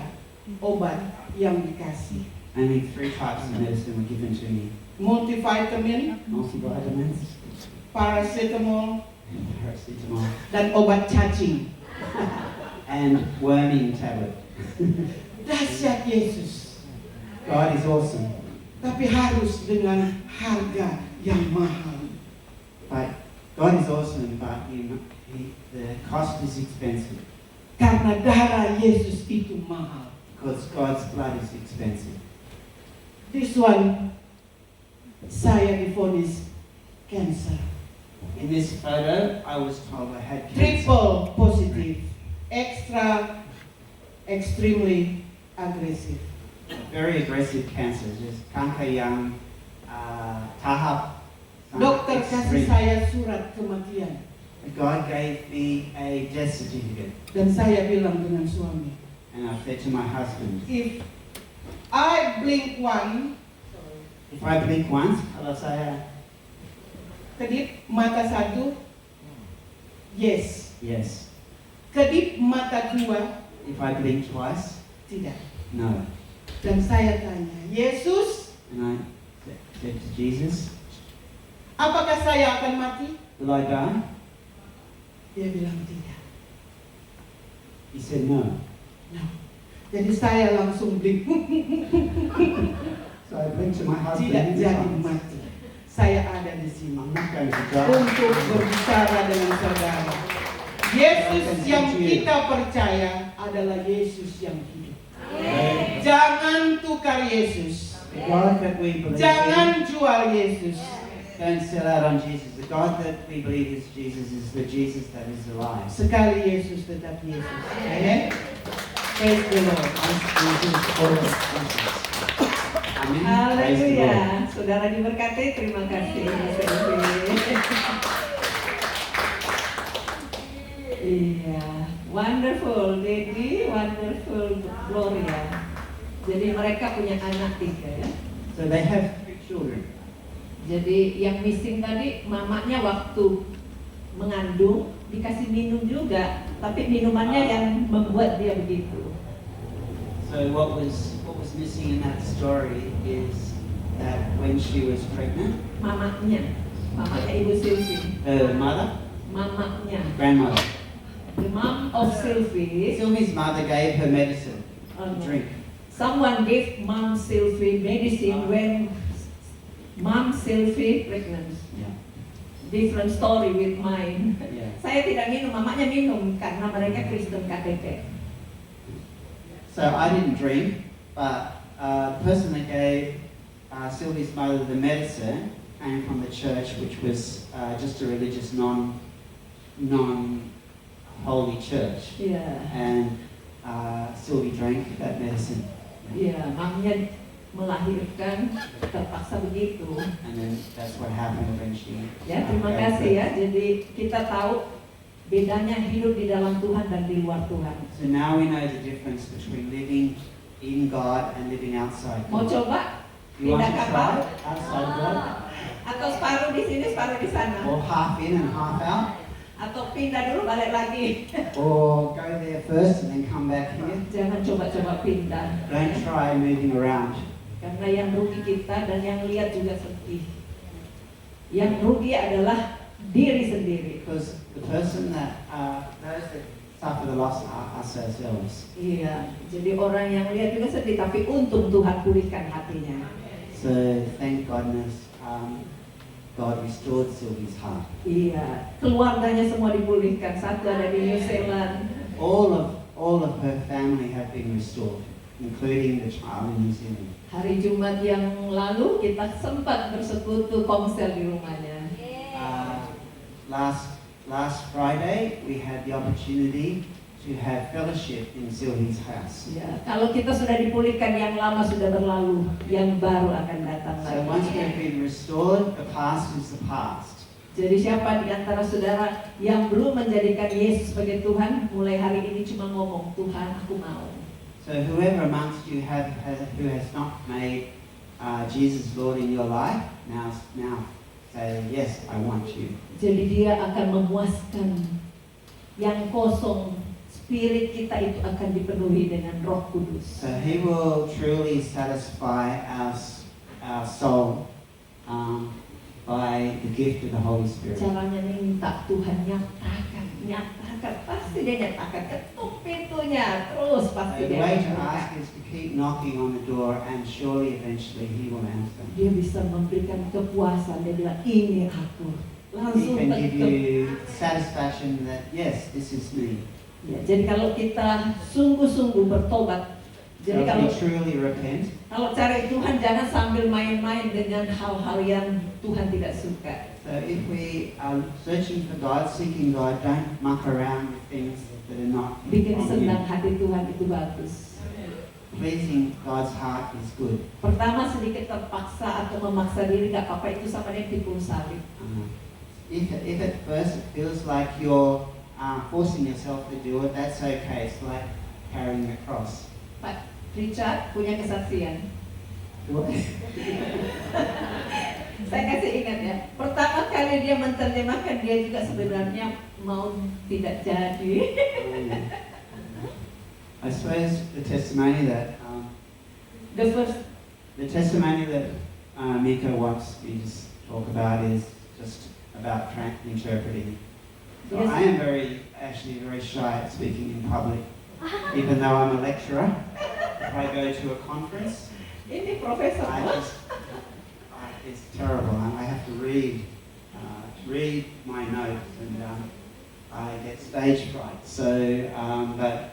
[SPEAKER 2] obat yang dikasih.
[SPEAKER 4] Only 3 types of medicine were given to me.
[SPEAKER 2] Multivitamin,
[SPEAKER 4] Multivitamins,
[SPEAKER 2] paracetamol,
[SPEAKER 4] and paracetamol,
[SPEAKER 2] dan obat cacing.
[SPEAKER 4] and worming tablet.
[SPEAKER 2] Dahsyat Yesus.
[SPEAKER 4] God is awesome,
[SPEAKER 2] Tapi harus dengan harga yang mahal.
[SPEAKER 4] but God is awesome, but the cost is expensive
[SPEAKER 2] Karena darah Yesus itu mahal.
[SPEAKER 4] because God's blood is expensive.
[SPEAKER 2] This one, saya divonis cancer.
[SPEAKER 4] In this photo, I was told I had cancer.
[SPEAKER 2] Triple positive. Extra, extremely aggressive.
[SPEAKER 4] Very aggressive cancer, just kanker yang tahap.
[SPEAKER 2] Dokter kasih
[SPEAKER 4] extreme.
[SPEAKER 2] saya surat kematian.
[SPEAKER 4] God gave me a death certificate,
[SPEAKER 2] Dan saya bilang dengan suami,
[SPEAKER 4] and I said to my husband,
[SPEAKER 2] if I blink one,
[SPEAKER 4] if I blink once, kalau saya,
[SPEAKER 2] kedip mata satu, yes.
[SPEAKER 4] yes.
[SPEAKER 2] Kedip mata dua,
[SPEAKER 4] If I blink twice,
[SPEAKER 2] tidak.
[SPEAKER 4] no.
[SPEAKER 2] Dan saya tanya, Yesus,
[SPEAKER 4] And I said to Jesus,
[SPEAKER 2] Apakah saya akan mati?
[SPEAKER 4] Will I die?
[SPEAKER 2] Dia bilang tidak.
[SPEAKER 4] He said, no.
[SPEAKER 2] No. Jadi saya langsung beli.
[SPEAKER 4] So I went to my husband.
[SPEAKER 2] Tidak
[SPEAKER 4] in
[SPEAKER 2] jadi
[SPEAKER 4] silence.
[SPEAKER 2] mati. Saya ada di sini
[SPEAKER 4] I'm not going to die.
[SPEAKER 2] untuk berbicara dengan saudara. Yesus yang kita percaya adalah Yesus yang hidup. Jangan tukar Yesus.
[SPEAKER 4] The God that we believe in,
[SPEAKER 2] Jangan jual Yesus.
[SPEAKER 4] don't sell out on Jesus. The God that we believe is Jesus is the Jesus that is alive.
[SPEAKER 2] Sekali Yesus tetap Yesus. Amen. Praise the Lord.
[SPEAKER 4] Jesus always Jesus. Amen. Praise the Lord.
[SPEAKER 3] Haleluya. Saudara diberkati, terima kasih. Mas Elvi. Iya, wonderful Dedi, wonderful Gloria. Jadi mereka punya anak 3 ya.
[SPEAKER 4] So they have 3 children.
[SPEAKER 3] Jadi yang missing tadi mamanya waktu mengandung dikasih minum juga, tapi minumannya yang membuat dia begitu.
[SPEAKER 4] So what was missing in that story is that when she was pregnant,
[SPEAKER 3] Mamanya Ibu Sylvie,
[SPEAKER 4] her mother,
[SPEAKER 3] mamanya,
[SPEAKER 4] grandmother,
[SPEAKER 3] the mom of Sylvie,
[SPEAKER 4] Sylvie's mother gave her medicine to drink.
[SPEAKER 3] someone gave Mom Sylvie medicine when Mom Sylvie pregnant.
[SPEAKER 4] Yeah.
[SPEAKER 3] Different story with mine.
[SPEAKER 4] Yeah.
[SPEAKER 3] Saya tidak minum, mamanya minum karena mereka Kristen KTP.
[SPEAKER 4] So I didn't drink, but the person that gave Sylvie's mother the medicine came from the church, which was just a religious non-holy church.
[SPEAKER 3] Iya,
[SPEAKER 4] And Sylvie drank that medicine.
[SPEAKER 3] iya, mamanya melahirkan terpaksa begitu.
[SPEAKER 4] And then that's what happened eventually.
[SPEAKER 3] Ya, terima kasih ya. Jadi kita tahu bedanya hidup di dalam Tuhan dan di luar Tuhan.
[SPEAKER 4] So now we know the difference between living in God and living outside
[SPEAKER 3] Mau
[SPEAKER 4] God.
[SPEAKER 3] coba
[SPEAKER 4] You want
[SPEAKER 3] pindah
[SPEAKER 4] to
[SPEAKER 3] kapal?
[SPEAKER 4] try outside God?
[SPEAKER 3] Atau separuh di sini, separuh di sana?
[SPEAKER 4] Or half in and half out?
[SPEAKER 3] Atau pindah dulu balik lagi?
[SPEAKER 4] Or go there first and then come back here?
[SPEAKER 3] Jangan coba-coba pindah.
[SPEAKER 4] Don't try moving around.
[SPEAKER 3] Karena yang rugi kita dan yang lihat juga sedih. Yang rugi adalah diri sendiri.
[SPEAKER 4] Because the person that, those that suffer the loss are us ourselves.
[SPEAKER 3] Iya, jadi orang yang lihat juga sedih, tapi untung Tuhan pulihkan hatinya.
[SPEAKER 4] So thank goodness God restored Sylvie's heart.
[SPEAKER 3] Iya, keluarganya semua dipulihkan. Satu ada di New Zealand.
[SPEAKER 4] All of her family have been restored, including the child in New Zealand.
[SPEAKER 3] Hari Jumat yang lalu kita sempat bersekutu komsel di rumahnya.
[SPEAKER 4] Last Friday we had the opportunity to have fellowship in Sylvie's house.
[SPEAKER 3] Ya, kalau kita sudah dipulihkan, yang lama sudah berlalu, yang baru akan datang
[SPEAKER 4] So once
[SPEAKER 3] lagi.
[SPEAKER 4] we've been restored, the past is the past.
[SPEAKER 3] Jadi siapa di antara saudara yang belum menjadikan Yesus sebagai Tuhan, mulai hari ini cuma ngomong, Tuhan aku mau.
[SPEAKER 4] So whoever amongst you who has not made Jesus Lord in your life, now say, yes, I want you.
[SPEAKER 3] Jadi dia akan memuaskan yang kosong. Spirit kita itu akan dipenuhi dengan Roh Kudus.
[SPEAKER 4] So He will truly satisfy our soul by the gift of the Holy Spirit.
[SPEAKER 3] Caranya minta Tuhan nyatakan, pasti dia nyatakan, ketuk pintunya, terus pasti
[SPEAKER 4] So the
[SPEAKER 3] dia
[SPEAKER 4] way to
[SPEAKER 3] nyatakan.
[SPEAKER 4] ask is to keep knocking on the door, and surely eventually He will answer.
[SPEAKER 3] Dia bisa memberikan kepuasan, dia bilang, ini aku.
[SPEAKER 4] He
[SPEAKER 3] Langsung
[SPEAKER 4] can give
[SPEAKER 3] ketuk.
[SPEAKER 4] you satisfaction that yes, this is me.
[SPEAKER 3] Ya, jadi kalau kita sungguh-sungguh bertobat,
[SPEAKER 4] So
[SPEAKER 3] jadi
[SPEAKER 4] if
[SPEAKER 3] kalau
[SPEAKER 4] we truly repent,
[SPEAKER 3] cari Tuhan jangan sambil main-main dengan hal-hal yang Tuhan tidak suka.
[SPEAKER 4] so if we are searching for God, seeking God, don't muck around with things that are not
[SPEAKER 3] Bikin
[SPEAKER 4] from
[SPEAKER 3] senang
[SPEAKER 4] Him.
[SPEAKER 3] hati Tuhan itu bagus.
[SPEAKER 4] Pleasing God's heart is good.
[SPEAKER 3] Pertama sedikit terpaksa atau memaksa diri gak apa-apa, itu sama dengan pikul salib.
[SPEAKER 4] If at first it feels like you're forcing yourself to do it, that's okay. It's like carrying the cross.
[SPEAKER 3] Pak Richard punya kesaksian. Saya kasih ingat ya, pertama kali dia menerjemahkan, dia juga sebenarnya mau tidak jadi.
[SPEAKER 4] I suppose the testimony that
[SPEAKER 3] The first
[SPEAKER 4] Mika wants me to talk about is just about interpreting. So
[SPEAKER 3] Yes.
[SPEAKER 4] I am actually very shy at speaking in public, even though I'm a lecturer. If I go to a conference,
[SPEAKER 3] Ini profesor.
[SPEAKER 4] it's terrible. I have to read my notes, and I get stage fright. So, but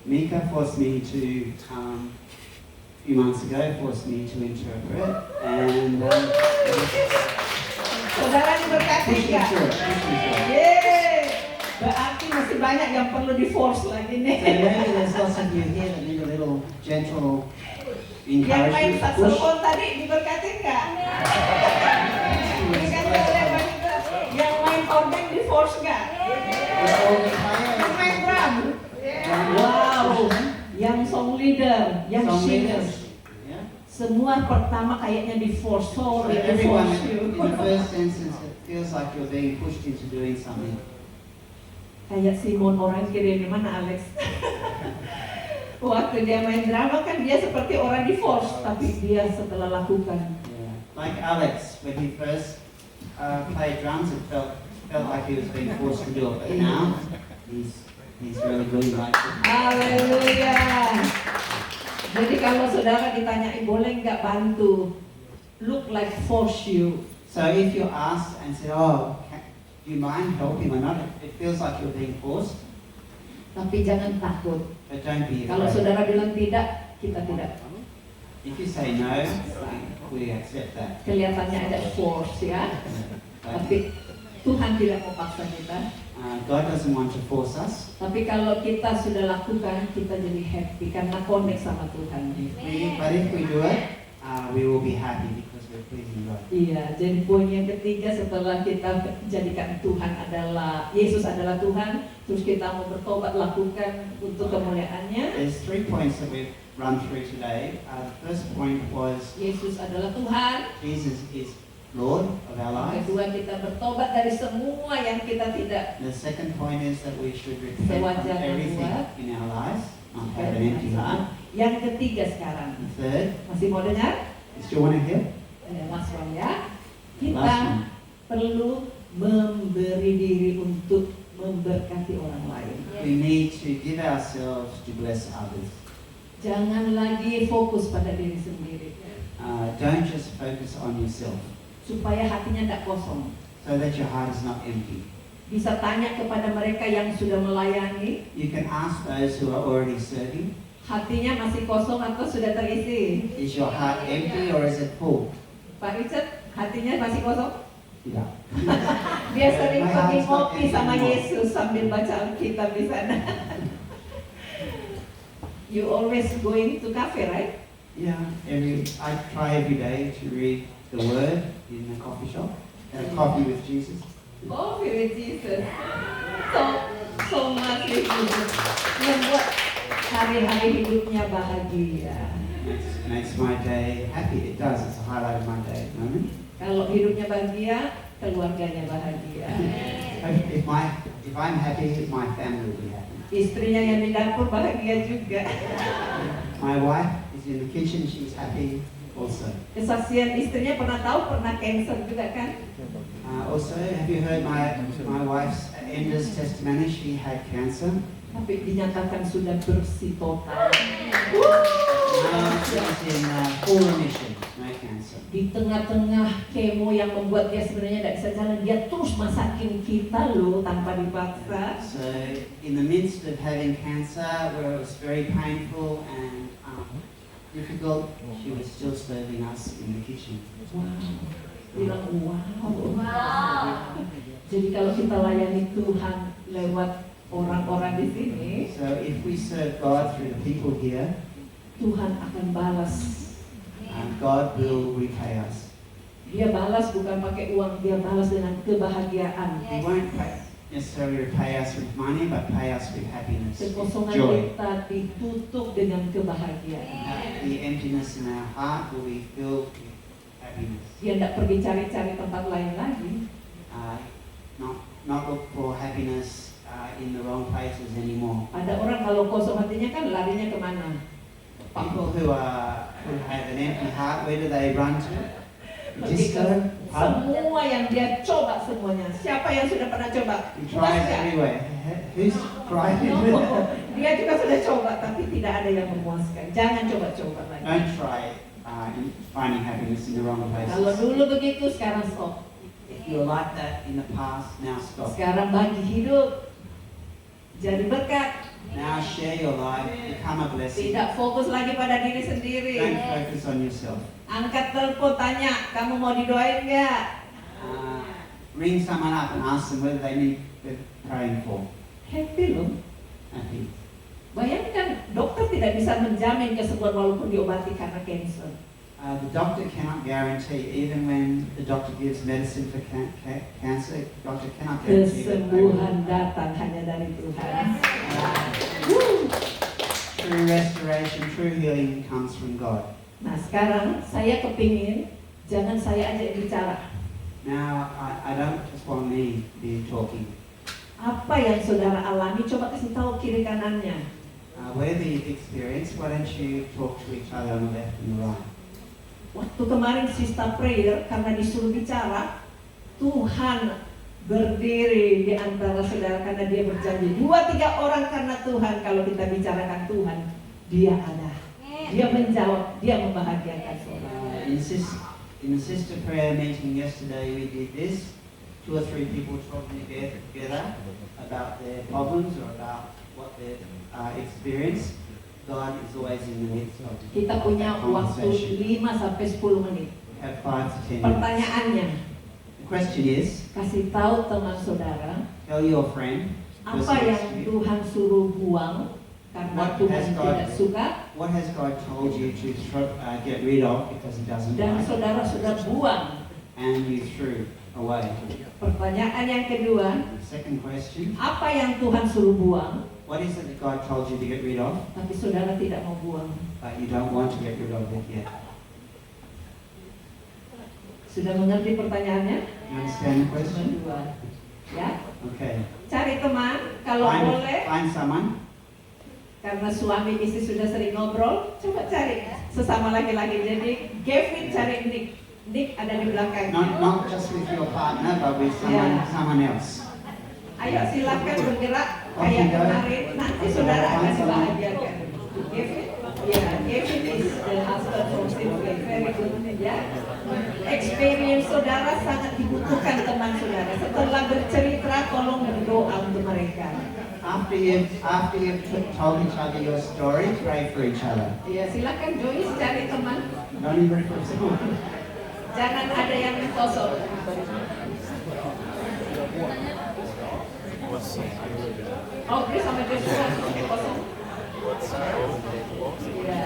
[SPEAKER 4] Mika forced me to a few months ago forced me to interpret, and
[SPEAKER 3] Saudara diberkati
[SPEAKER 4] push me
[SPEAKER 3] nggak?
[SPEAKER 4] through it.
[SPEAKER 3] Yeay. Berarti masih banyak yang perlu di force lagi
[SPEAKER 4] So
[SPEAKER 3] nih.
[SPEAKER 4] maybe there's lots of you here that need a little gentle
[SPEAKER 3] Yang main
[SPEAKER 4] encouragement.
[SPEAKER 3] saxophone tadi diberkati nggak? Diberkati oleh wanita. Yang main organ di force nggak? Yang main drum. Wow. Yang song leader, yang
[SPEAKER 4] Song
[SPEAKER 3] singers.
[SPEAKER 4] leaders. Yeah.
[SPEAKER 3] Semua pertama kayaknya di force,
[SPEAKER 4] So
[SPEAKER 3] sorry di
[SPEAKER 4] everyone,
[SPEAKER 3] force
[SPEAKER 4] in
[SPEAKER 3] you.
[SPEAKER 4] the first instance, it feels like you're being pushed into doing something.
[SPEAKER 3] Kayak Simon orang kiri di mana Alex? Waktu dia main drama kan dia seperti orang di force, tapi dia setelah lakukan.
[SPEAKER 4] Yeah. Like Alex, when he first played drums, it felt like he was being forced to do it. But now, he's really likes it.
[SPEAKER 3] Haleluya. Jadi kalau saudara ditanyai boleh nggak bantu, look like force you.
[SPEAKER 4] So if you're asked and said, "Oh, do you mind helping or not?" It feels like you're being forced,
[SPEAKER 3] Tapi jangan takut.
[SPEAKER 4] but don't be
[SPEAKER 3] Kalau
[SPEAKER 4] afraid.
[SPEAKER 3] saudara bilang tidak, kita tidak.
[SPEAKER 4] If you say no, we accept that.
[SPEAKER 3] Kelihatannya ada force ya.
[SPEAKER 4] But,
[SPEAKER 3] Tapi Tuhan tidak mau paksa kita.
[SPEAKER 4] God doesn't want to force us.
[SPEAKER 3] Tapi kalau kita sudah lakukan, kita jadi happy karena connect sama Tuhan.
[SPEAKER 4] But if we do it, we will be happy because we're pleasing God.
[SPEAKER 3] Iya, jadi poin yang ketiga setelah kita jadikan Tuhan adalah, Yesus adalah Tuhan, terus kita mau bertobat lakukan untuk kemuliaannya.
[SPEAKER 4] There's 3 points that we've run through today. The first point was
[SPEAKER 3] Yesus adalah Tuhan.
[SPEAKER 4] Jesus is Lord of our lives.
[SPEAKER 3] Kedua, kita bertobat dari semua yang kita tidak.
[SPEAKER 4] The second point is that we should repent from
[SPEAKER 3] Sewajarnya
[SPEAKER 4] everything
[SPEAKER 3] buat.
[SPEAKER 4] in our lives, not have an empty heart.
[SPEAKER 3] Yang ketiga sekarang,
[SPEAKER 4] The third,
[SPEAKER 3] masih mau dengar?
[SPEAKER 4] is do you want to hear?
[SPEAKER 3] Last one ya. Kita
[SPEAKER 4] Last one.
[SPEAKER 3] perlu memberi diri untuk memberkati orang lain.
[SPEAKER 4] We need to give ourselves to bless others.
[SPEAKER 3] Jangan lagi fokus pada diri sendiri,
[SPEAKER 4] Don't just focus on yourself,
[SPEAKER 3] supaya hatinya tidak kosong.
[SPEAKER 4] so that your heart is not empty.
[SPEAKER 3] Bisa tanya kepada mereka yang sudah melayani,
[SPEAKER 4] You can ask those who are already serving,
[SPEAKER 3] hatinya masih kosong atau sudah terisi?
[SPEAKER 4] is your heart empty or is it full?
[SPEAKER 3] Pak Richard, hatinya masih kosong?
[SPEAKER 4] Yeah.
[SPEAKER 3] Dia sering
[SPEAKER 4] My
[SPEAKER 3] pergi
[SPEAKER 4] heart's not
[SPEAKER 3] ngopi
[SPEAKER 4] empty
[SPEAKER 3] sama
[SPEAKER 4] anymore.
[SPEAKER 3] Yesus sambil baca Alkitab di sana. You always going to cafe, right?
[SPEAKER 4] Yeah. I try every day to read the Word in the coffee shop. Have coffee with Jesus.
[SPEAKER 3] Coffee with Jesus. So much with Jesus. Membuat hari-hari hidupnya bahagia.
[SPEAKER 4] Makes my day happy. It does. It's a highlight of my day at the moment.
[SPEAKER 3] Kalau hidupnya bahagia, keluarganya bahagia.
[SPEAKER 4] If I'm happy, my family will be happy.
[SPEAKER 3] Istrinya yang di dapur bahagia juga.
[SPEAKER 4] My wife is in the kitchen. She's happy also.
[SPEAKER 3] Kesaksian istrinya pernah tahu pernah cancer juga kan?
[SPEAKER 4] Also, have you heard my wife's Enda's testimony? She had cancer.
[SPEAKER 3] Tapi dinyatakan sudah bersih total.
[SPEAKER 4] Now she's in full remission, no cancer.
[SPEAKER 3] Di tengah-tengah kemo yang membuat dia sebenarnya tidak bisa jalan, dia terus masakin kita loh tanpa dipaksa.
[SPEAKER 4] So, in the midst of having cancer, where it was very painful and difficult, she was still serving us in the kitchen.
[SPEAKER 3] Wow. Bilang wow. Jadi kalau kita layani Tuhan lewat orang-orang di sini,
[SPEAKER 4] So, if we serve God through the people here,
[SPEAKER 3] Tuhan akan balas.
[SPEAKER 4] God will repay us.
[SPEAKER 3] Dia balas bukan pakai uang, dia balas dengan kebahagiaan.
[SPEAKER 4] He won't necessarily repay us with money, but pay us with happiness, with
[SPEAKER 3] Kekosongan
[SPEAKER 4] joy.
[SPEAKER 3] kita ditutup dengan kebahagiaan.
[SPEAKER 4] The emptiness in our heart will be filled with happiness.
[SPEAKER 3] Dia tidak pergi cari-cari tempat lain lagi.
[SPEAKER 4] Not look for happiness in the wrong places anymore.
[SPEAKER 3] Ada orang kalau kosong hatinya kan larinya kemana?
[SPEAKER 4] People who have an empty heart, where do they run to?
[SPEAKER 3] Pergi ke
[SPEAKER 4] Disco.
[SPEAKER 3] Semua yang dia coba semuanya. Siapa yang sudah pernah coba?
[SPEAKER 4] He
[SPEAKER 3] Puas
[SPEAKER 4] tries
[SPEAKER 3] nggak?
[SPEAKER 4] everywhere. Who's tried it?
[SPEAKER 3] No, dia juga sudah coba, tapi tidak ada yang memuaskan. Jangan coba-coba lagi.
[SPEAKER 4] Don't try finding happiness in the wrong
[SPEAKER 3] Kalau
[SPEAKER 4] places.
[SPEAKER 3] dulu begitu, sekarang stop.
[SPEAKER 4] If you're like that in the past, now stop.
[SPEAKER 3] Sekarang bagi hidup, jadi berkat.
[SPEAKER 4] Now share your life, become a blessing.
[SPEAKER 3] Tidak fokus lagi pada diri sendiri.
[SPEAKER 4] Don't focus on yourself.
[SPEAKER 3] Angkat telepon, tanya, kamu mau didoain nggak?
[SPEAKER 4] Ring someone up and ask them whether they need praying for.
[SPEAKER 3] Happy loh.
[SPEAKER 4] Happy.
[SPEAKER 3] Bayangkan, dokter tidak bisa menjamin kesembuhan walaupun diobati karena cancer.
[SPEAKER 4] The doctor cannot guarantee, even when the doctor gives medicine for cancer, the doctor cannot guarantee that they will.
[SPEAKER 3] Kesembuhan datang hanya dari Tuhan.
[SPEAKER 4] True restoration, true healing comes from God.
[SPEAKER 3] Nah sekarang saya kepingin, jangan saya ajak bicara.
[SPEAKER 4] Now, I don't just want me to be talking.
[SPEAKER 3] Apa yang saudara alami, coba kasih tahu kiri kanannya.
[SPEAKER 4] Whatever you've experienced, why don't you talk to each other on the left and the right?
[SPEAKER 3] Waktu kemarin Sista Prayer, karena disuruh bicara, Tuhan berdiri di antara saudara karena dia berjanji. 2-3 orang karena Tuhan, kalau kita bicarakan Tuhan, dia ada. Dia menjawab, dia membahagiakan saudara.
[SPEAKER 4] In the sister prayer meeting yesterday, we did this. 2 or 3 people talking together about their problems or about what they've experienced. God is always in the midst of
[SPEAKER 3] Kita punya waktu
[SPEAKER 4] conversation.
[SPEAKER 3] 5-10 menit.
[SPEAKER 4] We have 5 to 10 minutes.
[SPEAKER 3] Pertanyaannya,
[SPEAKER 4] The question is,
[SPEAKER 3] kasih tahu teman saudara,
[SPEAKER 4] tell your friend,
[SPEAKER 3] apa
[SPEAKER 4] person
[SPEAKER 3] yang
[SPEAKER 4] next to you,
[SPEAKER 3] Tuhan suruh buang karena
[SPEAKER 4] What
[SPEAKER 3] Tuhan
[SPEAKER 4] has God-
[SPEAKER 3] tidak suka,
[SPEAKER 4] what has God told you to get rid of because He doesn't
[SPEAKER 3] dan
[SPEAKER 4] like,
[SPEAKER 3] saudara sudah buang.
[SPEAKER 4] and you threw away?
[SPEAKER 3] Pertanyaan yang kedua,
[SPEAKER 4] The second question,
[SPEAKER 3] apa yang Tuhan suruh buang,
[SPEAKER 4] what is it that God told you to get rid of,
[SPEAKER 3] tapi saudara tidak mau buang?
[SPEAKER 4] but you don't want to get rid of it yet?
[SPEAKER 3] Sudah mengerti pertanyaannya?
[SPEAKER 4] You understand the question?
[SPEAKER 3] Kedua, ya.
[SPEAKER 4] Okay.
[SPEAKER 3] Cari teman, kalau boleh,
[SPEAKER 4] Find someone.
[SPEAKER 3] karena suami istri sudah sering ngobrol, coba cari sesama laki-laki. Jadi Gavin cari Nick, Nick ada di belakangnya.
[SPEAKER 4] Not just with your partner, but with someone else.
[SPEAKER 3] Ayo silakan bergerak kayak kemarin, nanti saudara akan dibahagiakan. Gavin, ya, Gavin is the husband from Sydney, very good, ya. Experience saudara sangat dibutuhkan teman saudara. Setelah bercerita, tolong berdoa untuk mereka.
[SPEAKER 4] After you've told each other your story, pray for each other.
[SPEAKER 3] Ya, silakan Joyce cari teman.
[SPEAKER 4] Don't even pray for someone.
[SPEAKER 3] Jangan ada yang kosong. Oh, Chris sama Joshua kosong. Ya.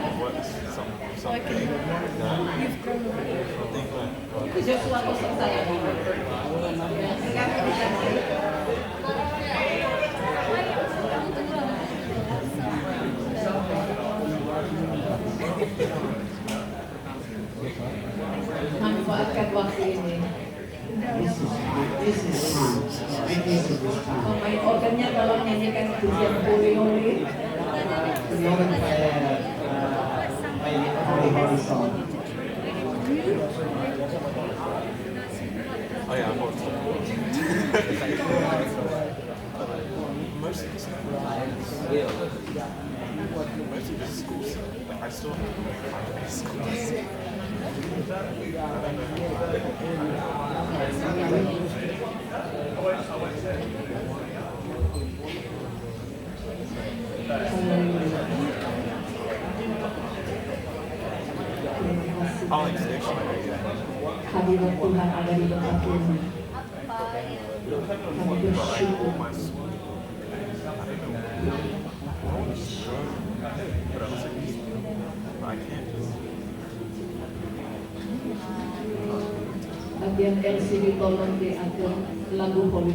[SPEAKER 3] Itu Joshua kosong saya. Ya, sekarang kita manfaatkan waktu ini.
[SPEAKER 4] This is time. Make use of this time.
[SPEAKER 3] Pemain organnya tolong nyanyikan pujian Holy.
[SPEAKER 4] We're going to play a holy, holy song.
[SPEAKER 5] Oh yeah, I bought some. Most of this most of this is schools. Like I still have schools. Paling dictionary.
[SPEAKER 3] Hadirat Tuhan ada di tempat ini. Kami bersyukur.
[SPEAKER 5] My school. But I was like, I can't just.
[SPEAKER 3] Bagian LCD tolong diatur lagu Holy.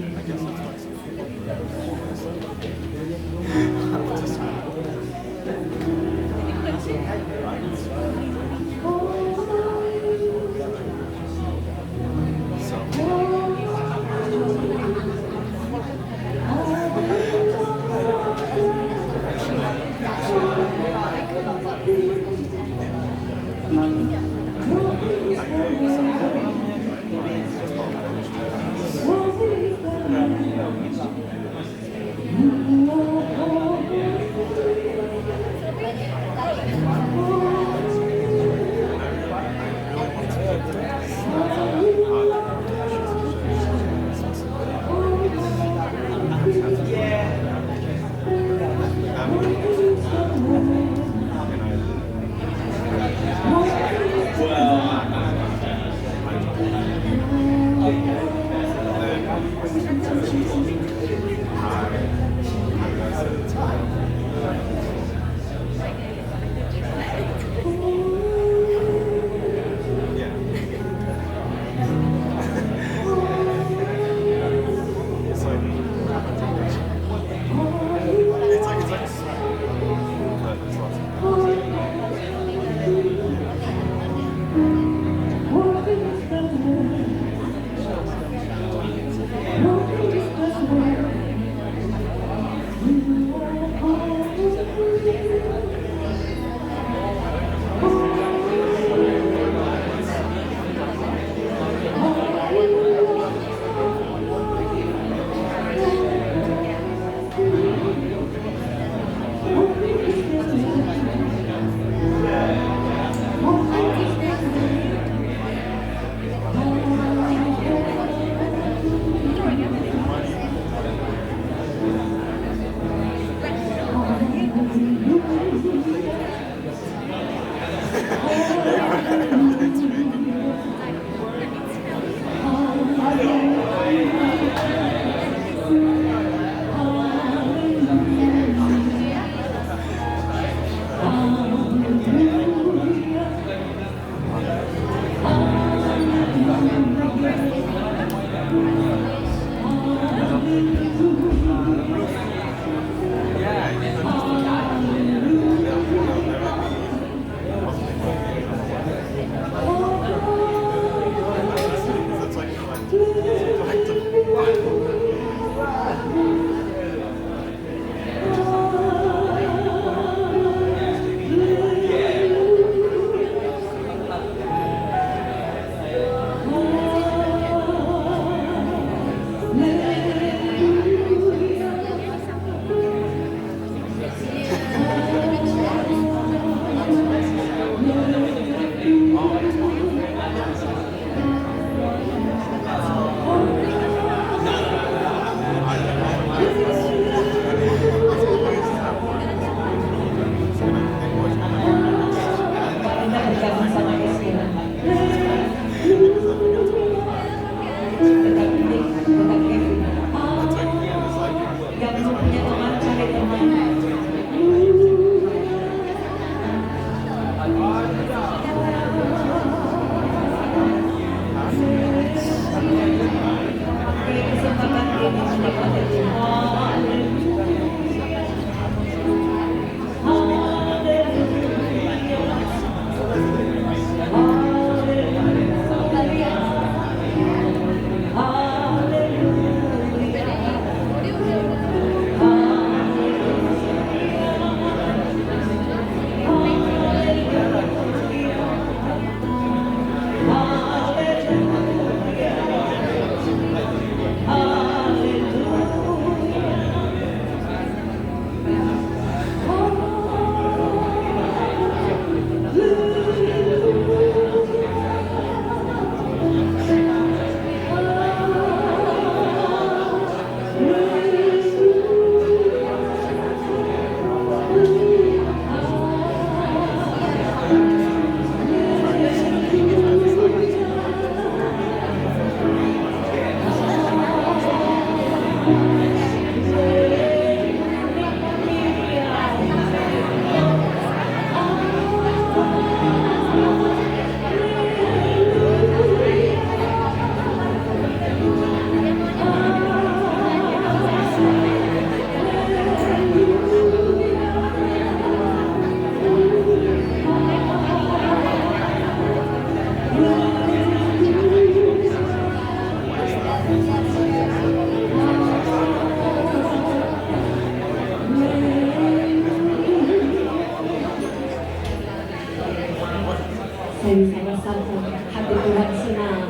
[SPEAKER 3] Saya sama-sama hati Tuhan senang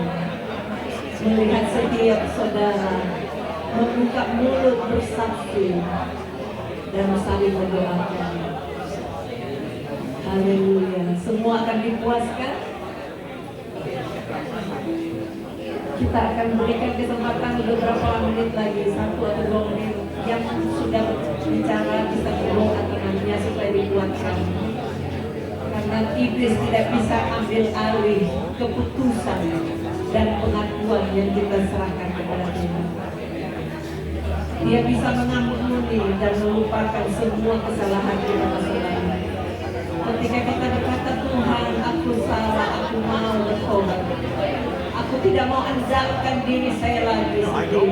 [SPEAKER 3] melihat setiap saudara membuka mulut bersaksi dan saling mendoakan. Haleluya. Semua akan dipuaskan. Kita akan berikan kesempatan beberapa menit lagi, 1 atau 2 menit yang sudah bicara bisa berdoa tenangnya supaya dikuatkan. Karena iblis tidak bisa ambil alih keputusan dan pengakuan yang kita serahkan kepada Tuhan. Dia bisa mengampuni dan melupakan semua kesalahan kita masing-masing. Ketika kita berkata, Tuhan, aku salah, aku mau bertobat. Aku tidak mau andalkan diri saya lagi sendiri.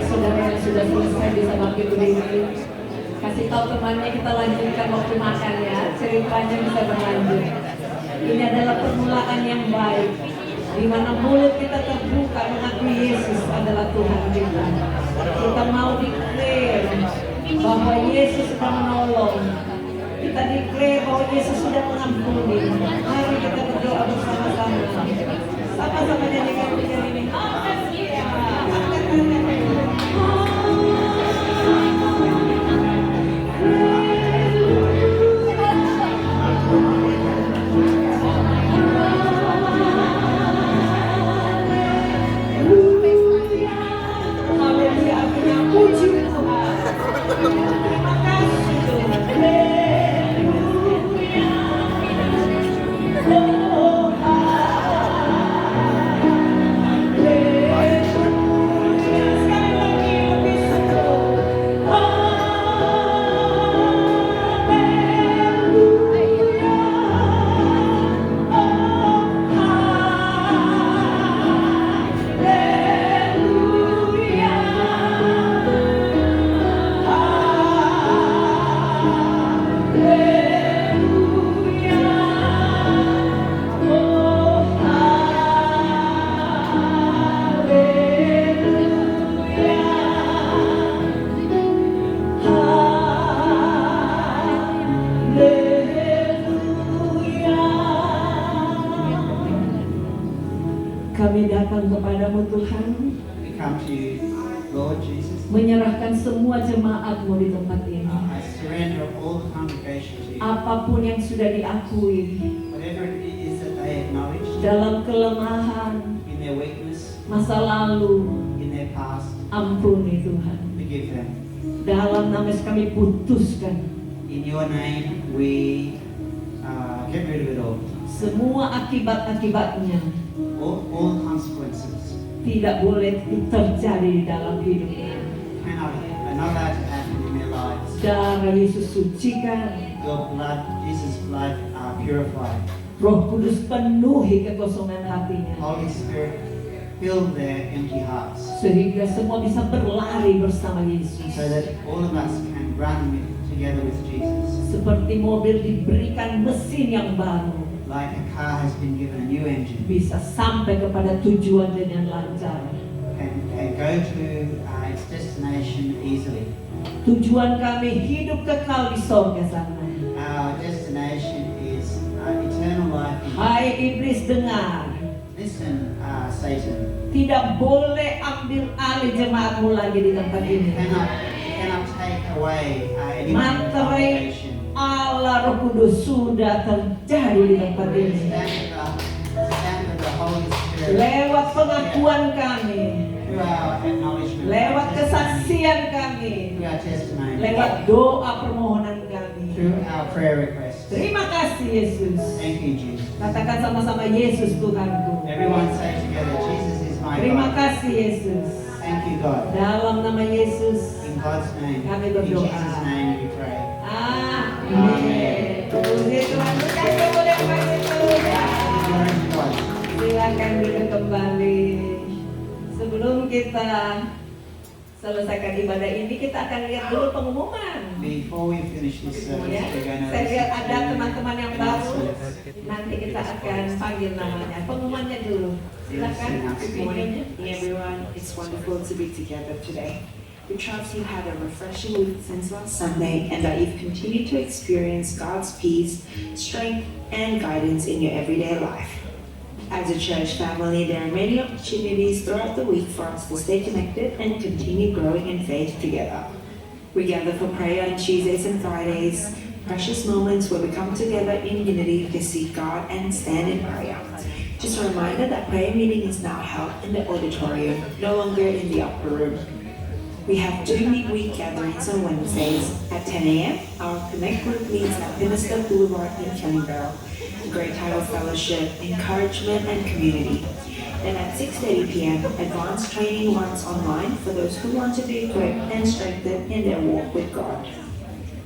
[SPEAKER 3] Saudara yang sudah selesai bisa bangkit berdiri. Kasih tahu temannya kita lanjutkan waktu makan ya. Ceritanya bisa berlanjut. Ini adalah permulaan yang baik, di mana mulut kita terbuka mengakui Yesus adalah Tuhan kita. Kita mau declare bahwa Yesus sudah menolong. Kita declare bahwa Yesus sudah mengampuni. Mari kita berdoa bersama-sama. Sama-sama nyanyikan pujian ini. Haleluya. Haleluya, artinya puji Tuhan. Terima kasih Tuhan. Oh, haleluya. Sekali lagi lebih syukur. Kami datang kepadamu Tuhan,
[SPEAKER 4] We come to you, Lord Jesus.
[SPEAKER 3] menyerahkan semua jemaat-Mu di tempat ini.
[SPEAKER 4] I surrender all the congregation to you.
[SPEAKER 3] Apapun yang sudah diakui
[SPEAKER 4] Whatever it is that they acknowledge
[SPEAKER 3] dalam kelemahan
[SPEAKER 4] in their weakness,
[SPEAKER 3] masa lalu,
[SPEAKER 4] in their past,
[SPEAKER 3] ampuni Tuhan.
[SPEAKER 4] forgive them.
[SPEAKER 3] Dalam nama Yesus kami putuskan
[SPEAKER 4] In your name, we get rid of it all.
[SPEAKER 3] semua akibat-akibatnya
[SPEAKER 4] All consequences
[SPEAKER 3] tidak boleh terjadi di dalam hidupnya.
[SPEAKER 4] are not allowed to happen in their lives.
[SPEAKER 3] Darah Yesus sucikan,
[SPEAKER 4] Your blood, Jesus' blood, purified.
[SPEAKER 3] Roh Kudus penuhi kekosongan hatinya,
[SPEAKER 4] Holy Spirit, fill their empty hearts
[SPEAKER 3] sehingga semua bisa berlari bersama Yesus.
[SPEAKER 4] so that all of us can run together with Jesus.
[SPEAKER 3] Seperti mobil diberikan mesin yang baru,
[SPEAKER 4] Like a car has been given a new engine
[SPEAKER 3] bisa sampai kepada tujuan dengan lancar.
[SPEAKER 4] and go to its destination easily.
[SPEAKER 3] Tujuan kami hidup kekal di sorga sana.
[SPEAKER 4] Our destination is eternal life.
[SPEAKER 3] Hai iblis, dengar,
[SPEAKER 4] Listen, Satan.
[SPEAKER 3] tidak boleh ambil alih jemaatmu lagi di tempat
[SPEAKER 4] You
[SPEAKER 3] ini.
[SPEAKER 4] cannot take away any from the
[SPEAKER 3] Materai
[SPEAKER 4] congregation.
[SPEAKER 3] Allah Roh Kudus sudah terjadi di tempat ini.
[SPEAKER 4] Stand with the Holy Spirit.
[SPEAKER 3] Lewat pengakuan kami,
[SPEAKER 4] Through our acknowledgement.
[SPEAKER 3] lewat
[SPEAKER 4] our testimony,
[SPEAKER 3] kesaksian kami,
[SPEAKER 4] through our testimony.
[SPEAKER 3] lewat doa permohonan kami.
[SPEAKER 4] Through our prayer requests.
[SPEAKER 3] Terima kasih Yesus.
[SPEAKER 4] Thank you, Jesus.
[SPEAKER 3] Katakan sama-sama, Yesus Tuhanku.
[SPEAKER 4] Everyone say together, Jesus is my
[SPEAKER 3] Terima
[SPEAKER 4] God.
[SPEAKER 3] kasih Yesus.
[SPEAKER 4] Thank you, God.
[SPEAKER 3] Dalam nama Yesus.
[SPEAKER 4] In God's name.
[SPEAKER 3] Kami
[SPEAKER 4] In
[SPEAKER 3] berdoa.
[SPEAKER 4] Jesus' name we pray.
[SPEAKER 3] Amin. Puji Tuhan. Terima kasih, Bunda Yesus. kita selesaikan ibadah ini, kita akan lihat dulu pengumuman.
[SPEAKER 4] Before we finish this service,
[SPEAKER 3] Ya,
[SPEAKER 4] we're going to
[SPEAKER 3] saya lihat
[SPEAKER 4] listen
[SPEAKER 3] ada
[SPEAKER 4] to
[SPEAKER 3] teman-teman yang baru.
[SPEAKER 4] announcements.
[SPEAKER 3] Nanti kita akan panggil namanya. Pengumumannya dulu. Silakan.
[SPEAKER 6] Good morning, everyone. It's wonderful to be together today. We trust you had a refreshing week since last Sunday and that you've continued to experience God's peace, strength, and guidance in your everyday life. As a church family, there are many opportunities throughout the week for us to stay connected and continue growing in faith together. We gather for prayer on Tuesdays and Fridays, precious moments where we come together in unity to seek God and stand in prayer. Just a reminder that prayer meeting is now held in the auditorium, no longer in the upper room. We have 2 midweek gatherings on Wednesdays at 10 a.m. Our Connect group meets at Minister Boulevard in Kellyville. Great time of fellowship, encouragement, and community. Then at 6:30 p.m., advanced training runs online for those who want to be equipped and strengthened in their walk with God.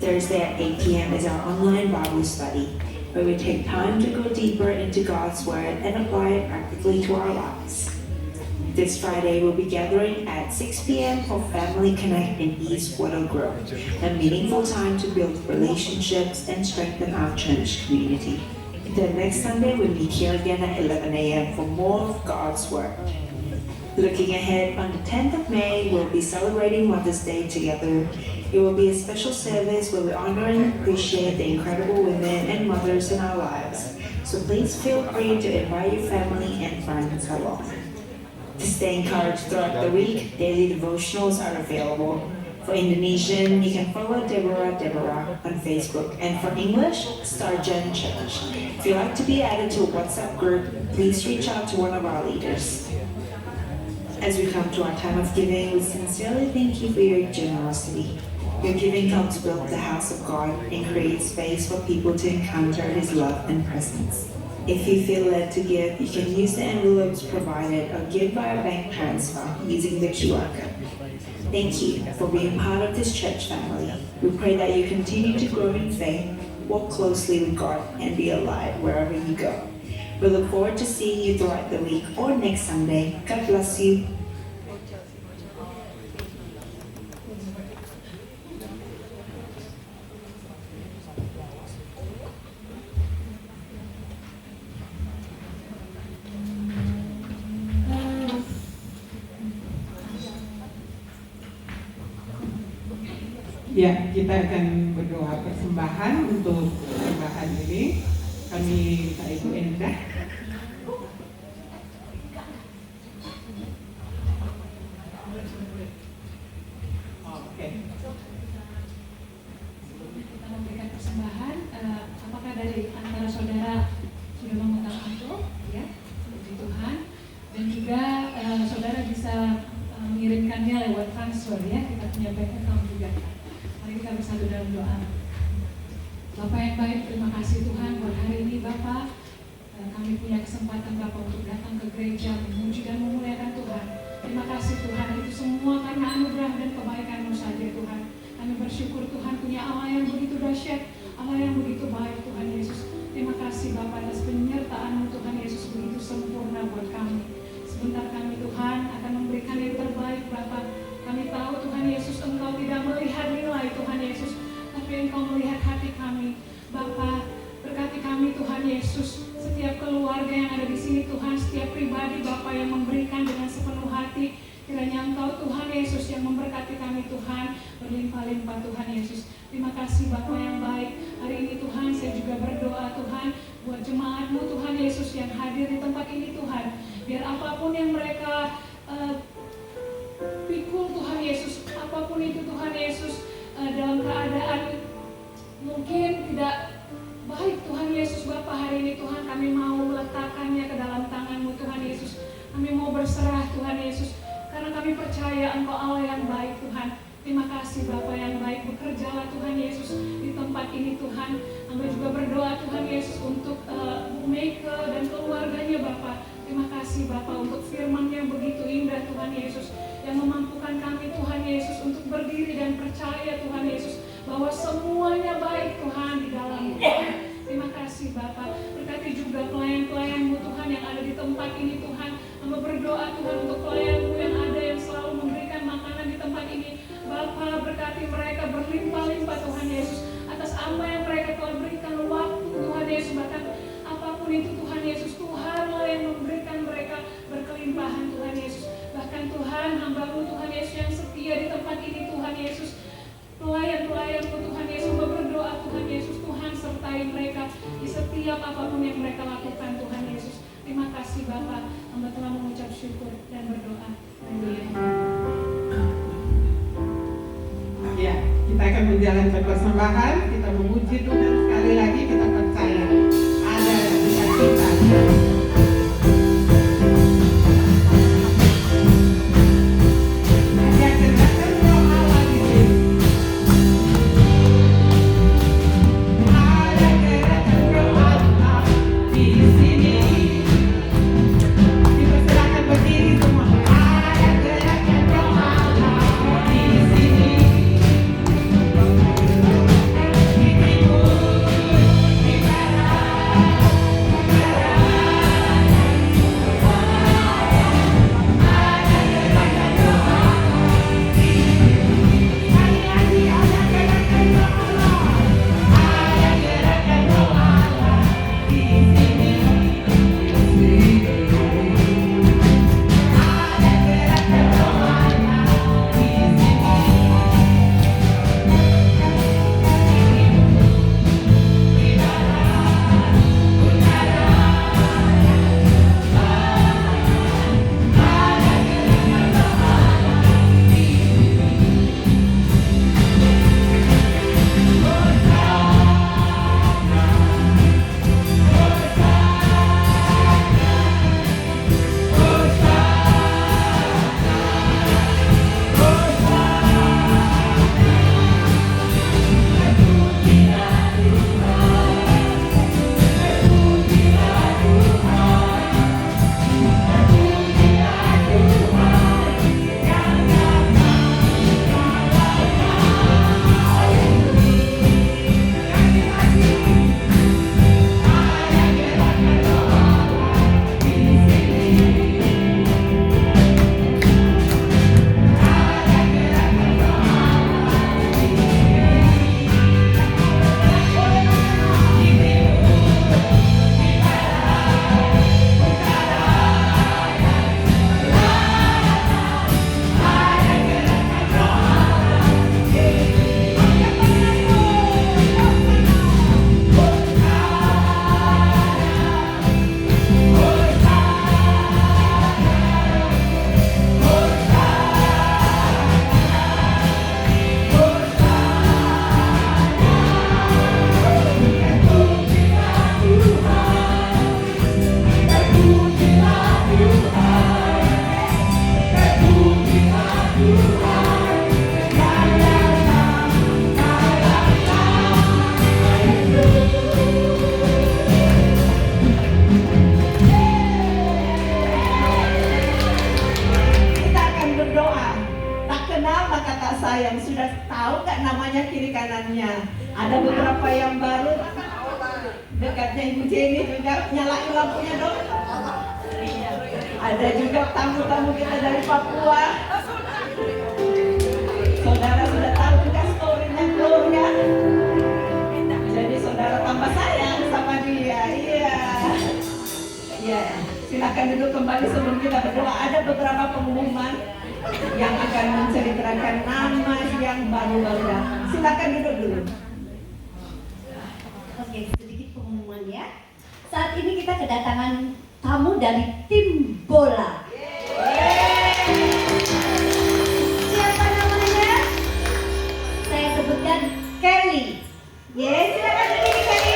[SPEAKER 6] Thursday at 8 p.m. is our online Bible study, where we take time to go deeper into God's Word and apply it practically to our lives. This Friday, we'll be gathering at 6 p.m. for Family Connect in East Water Grove, a meaningful time to build relationships and strengthen our church community. Then next Sunday, we'll meet here again at 11 a.m. for more of God's Word. Looking ahead, on the 10th of May, we'll be celebrating Mother's Day together. It will be a special service where we honor and appreciate the incredible women and mothers in our lives. So please feel free to invite your family and friends along. To stay encouraged throughout the week, daily devotionals are available. For Indonesian, you can follow Deborah on Facebook. And for English, Starjan Church. If you'd like to be added to a WhatsApp group, please reach out to one of our leaders. As we come to our time of giving, we sincerely thank you for your generosity. Your giving helps build the house of God and create space for people to encounter His love and presence. If you feel led to give, you can use the envelopes provided or give via bank transfer using the QR code. Thank you for being part of this church family. We pray that you continue to grow in faith, walk closely with God, and be a light wherever you go. We look forward to seeing you throughout the week or next Sunday. God bless you.
[SPEAKER 2] Ya, kita akan berdoa persembahan untuk persembahan ini. Kami minta Ibu Endah. Oke.
[SPEAKER 7] Kita memberikan persembahan, apakah dari antara saudara sudah memegang amplop, ya, puji Tuhan, dan juga saudara bisa mengirimkannya lewat transfer, ya, kita punya bank account juga. Mari kita bersatu dalam doa. Bapak yang baik, terima kasih Tuhan buat hari ini Bapak. Kami punya kesempatan Bapak untuk datang ke gereja, memuji dan memuliakan Tuhan. Terima kasih Tuhan, itu semua karena anugerah dan kebaikan-Mu saja Tuhan. Kami bersyukur Tuhan punya Allah yang begitu dahsyat, Allah yang begitu baik Tuhan Yesus. Terima kasih Bapak atas penyertaan-Mu Tuhan Yesus begitu sempurna buat kami. Sebentar kami Tuhan akan memberikan yang terbaik Bapak. Kami tahu Tuhan Yesus Engkau tidak melihat nilai Tuhan Yesus, tapi Engkau melihat hati kami. Bapa, berkati kami Tuhan Yesus, setiap keluarga yang ada di sini Tuhan, setiap pribadi Bapa yang memberikan dengan sepenuh hati. Kiranya Engkau Tuhan Yesus yang memberkati kami Tuhan, berlimpah-limpah Tuhan Yesus. Terima kasih Bapa yang baik. Hari ini Tuhan saya juga berdoa Tuhan buat jemaat-Mu Tuhan Yesus yang hadir di tempat ini Tuhan. Biar apapun yang mereka pikul Tuhan Yesus, apapun itu Tuhan Yesus, dalam keadaan mungkin tidak baik Tuhan Yesus Bapa, hari ini Tuhan kami mau meletakkannya ke dalam tangan-Mu Tuhan Yesus. Kami mau berserah Tuhan Yesus, karena kami percaya Engkau Allah yang baik Tuhan. Terima kasih Bapa yang baik, bekerjalah Tuhan Yesus di tempat ini Tuhan. Kami juga berdoa Tuhan Yesus untuk Bu Meike dan keluarganya Bapa. Terima kasih Bapa untuk firman yang begitu indah Tuhan Yesus, yang memampukan kami Tuhan Yesus untuk berdiri dan percaya Tuhan Yesus bahwa semuanya baik Tuhan di dalam Tuhan. Terima kasih Bapa. Berkati juga pelayan-pelayan-Mu Tuhan yang ada di tempat ini Tuhan. Kami berdoa Tuhan untuk pelayan-Mu yang ada yang itu Tuhan Yesus, Tuhanlah yang memberikan mereka berkelimpahan Tuhan Yesus. Bahkan Tuhan, hamba-Mu Tuhan Yesus yang setia di tempat ini Tuhan Yesus, pelayan-pelayan-Mu Tuhan Yesus, berdoa Tuhan Yesus, Tuhan sertai mereka di setiap apapun yang mereka lakukan Tuhan Yesus. Terima kasih Bapa, hamba telah mengucap syukur dan berdoa. Amin.
[SPEAKER 2] Ya, kita akan menjalankan persembahan, kita memuji Tuhan sekali lagi, kita percaya ada di kita. Ada gerakan doa lagi sih. Ada gerakan doa di sini. Dipersilakan berdiri semua. Ada gerakan doa di sini.
[SPEAKER 3] Yang sudah tahu nggak namanya kiri kanannya? Ada beberapa yang baru. Dekatnya Ibu Jenny juga nyalain lampunya dong. Ada juga tamu-tamu kita dari Papua. Saudara sudah tahu juga story-nya Gloria. Jadi saudara tambah sayang sama dia. Iya. Iya. Silakan duduk kembali sebelum kita berdoa. Ada beberapa pengumuman yang akan menceritakan nama yang baru-baru datang. Silakan duduk dulu.
[SPEAKER 8] Oke, sedikit pengumuman ya. Saat ini kita kedatangan tamu dari tim bola. Siapa namanya? Saya sebutkan Kelly. Silakan berdiri Kelly.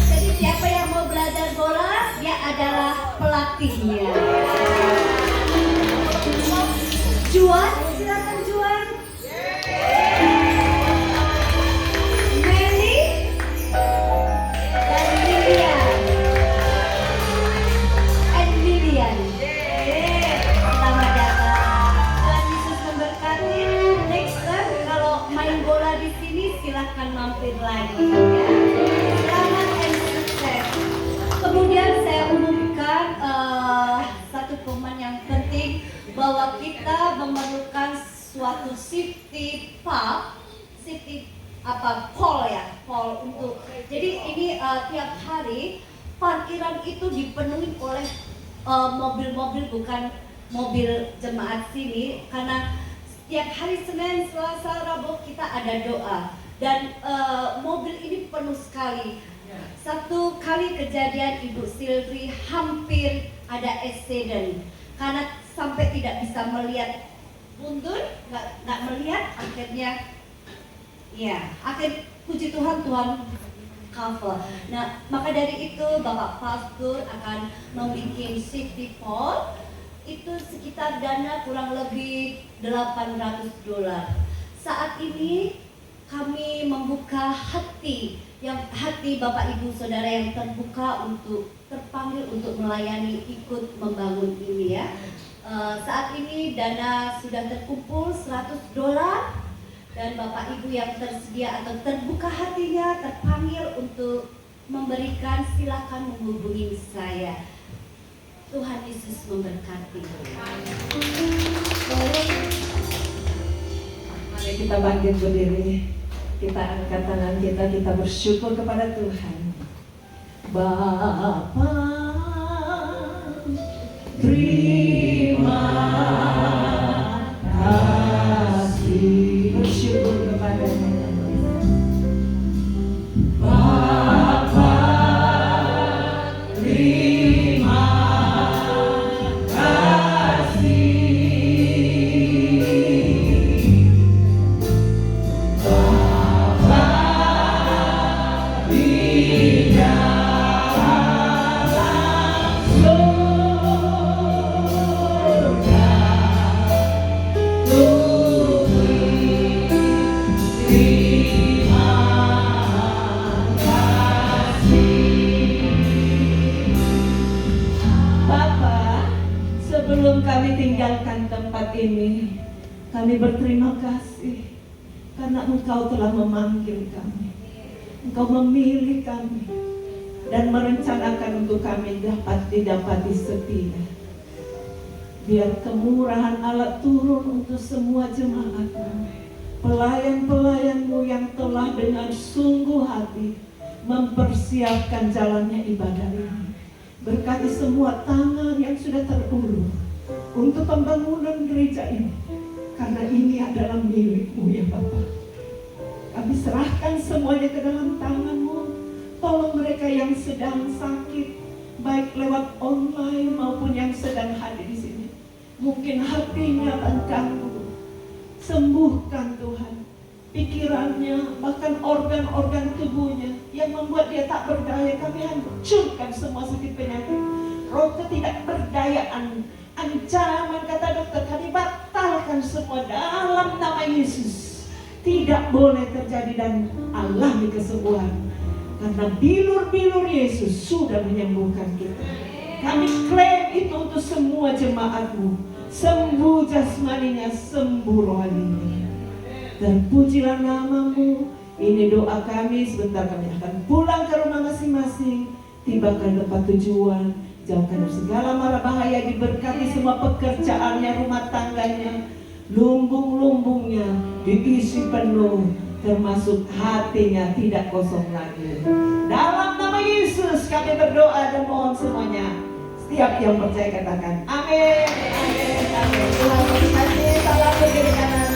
[SPEAKER 8] Jadi siapa yang mau belajar bola, dia adalah pelatihnya. Juan, silakan Juan. Meli dan Lilian. Selamat datang. Tuhan Yesus memberkati. Next time kalau main bola di sini silakan mampir lagi. Ya. Selamat dan sukses. Kemudian saya umumkan satu pengumuman yang penting, bahwa kita memerlukan suatu safety pole ya, pole untuk. Jadi tiap hari parkiran itu dipenuhi oleh mobil-mobil, bukan mobil jemaat sini, karena setiap hari Senin, Selasa, Rabu kita ada doa dan mobil ini penuh sekali. Satu kali kejadian Ibu Silvi hampir ada accident karena sampai tidak bisa melihat mundur, nggak melihat, akhirnya puji Tuhan, Tuhan cover. Nah, maka dari itu Bapak Pastor akan membuat safety pole. Itu sekitar dana kurang lebih $800. Saat ini kami membuka hati Bapak Ibu Saudara yang terpanggil untuk melayani, ikut membangun ini ya. Saat ini dana sudah terkumpul $100 dan Bapak Ibu yang tersedia atau terbuka hatinya, terpanggil untuk memberikan, silakan menghubungi saya. Tuhan Yesus memberkati.
[SPEAKER 3] Mari kita bangkit berdiri, kita angkat tangan kita bersyukur kepada Tuhan. Bapa, terima kasih, bersyukur kepada-Nya. Bapa, terima kami tinggalkan tempat ini, kami berterima kasih karena Engkau telah memanggil kami, Engkau memilih kami dan merencanakan untuk kami dapat didapati setia. Biar kemurahan Allah turun untuk semua jemaat-Mu, pelayan-pelayan-Mu yang telah dengan sungguh hati mempersiapkan jalannya ibadah ini. Berkati semua tangan yang sudah terulur untuk pembangunan gereja ini, karena ini adalah milik-Mu ya Bapa. Kami serahkan semuanya ke dalam tangan-Mu. Tolong mereka yang sedang sakit, baik lewat online maupun yang sedang hadir di sini. Mungkin hatinya terganggu, sembuhkan Tuhan. Pikirannya, bahkan organ-organ tubuhnya yang membuat dia tak berdaya, kami hancurkan semua sakit penyakit. Roh ketidakberdayaan, ancaman kata dokter, kami batalkan semua dalam nama Yesus. Tidak boleh terjadi dan alami kesembuhan, karena bilur-bilur Yesus sudah menyembuhkan kita. Kami klaim itu untuk semua jemaat-Mu, sembuh jasmaninya, sembuh rohaninya. Dan pujilah nama-Mu. Ini doa kami, sebentar kami akan pulang ke rumah masing-masing, tiba ke tempat tujuan. Jauhkan dari segala mara bahaya, diberkati semua pekerjaannya, rumah tangganya, lumbung-lumbungnya diisi penuh, termasuk hatinya tidak kosong lagi. Dalam nama Yesus kami berdoa dan mohon semuanya, setiap yang percaya katakan amin. Amin. Amin. Tuhan berkati, salam berdiri kanan.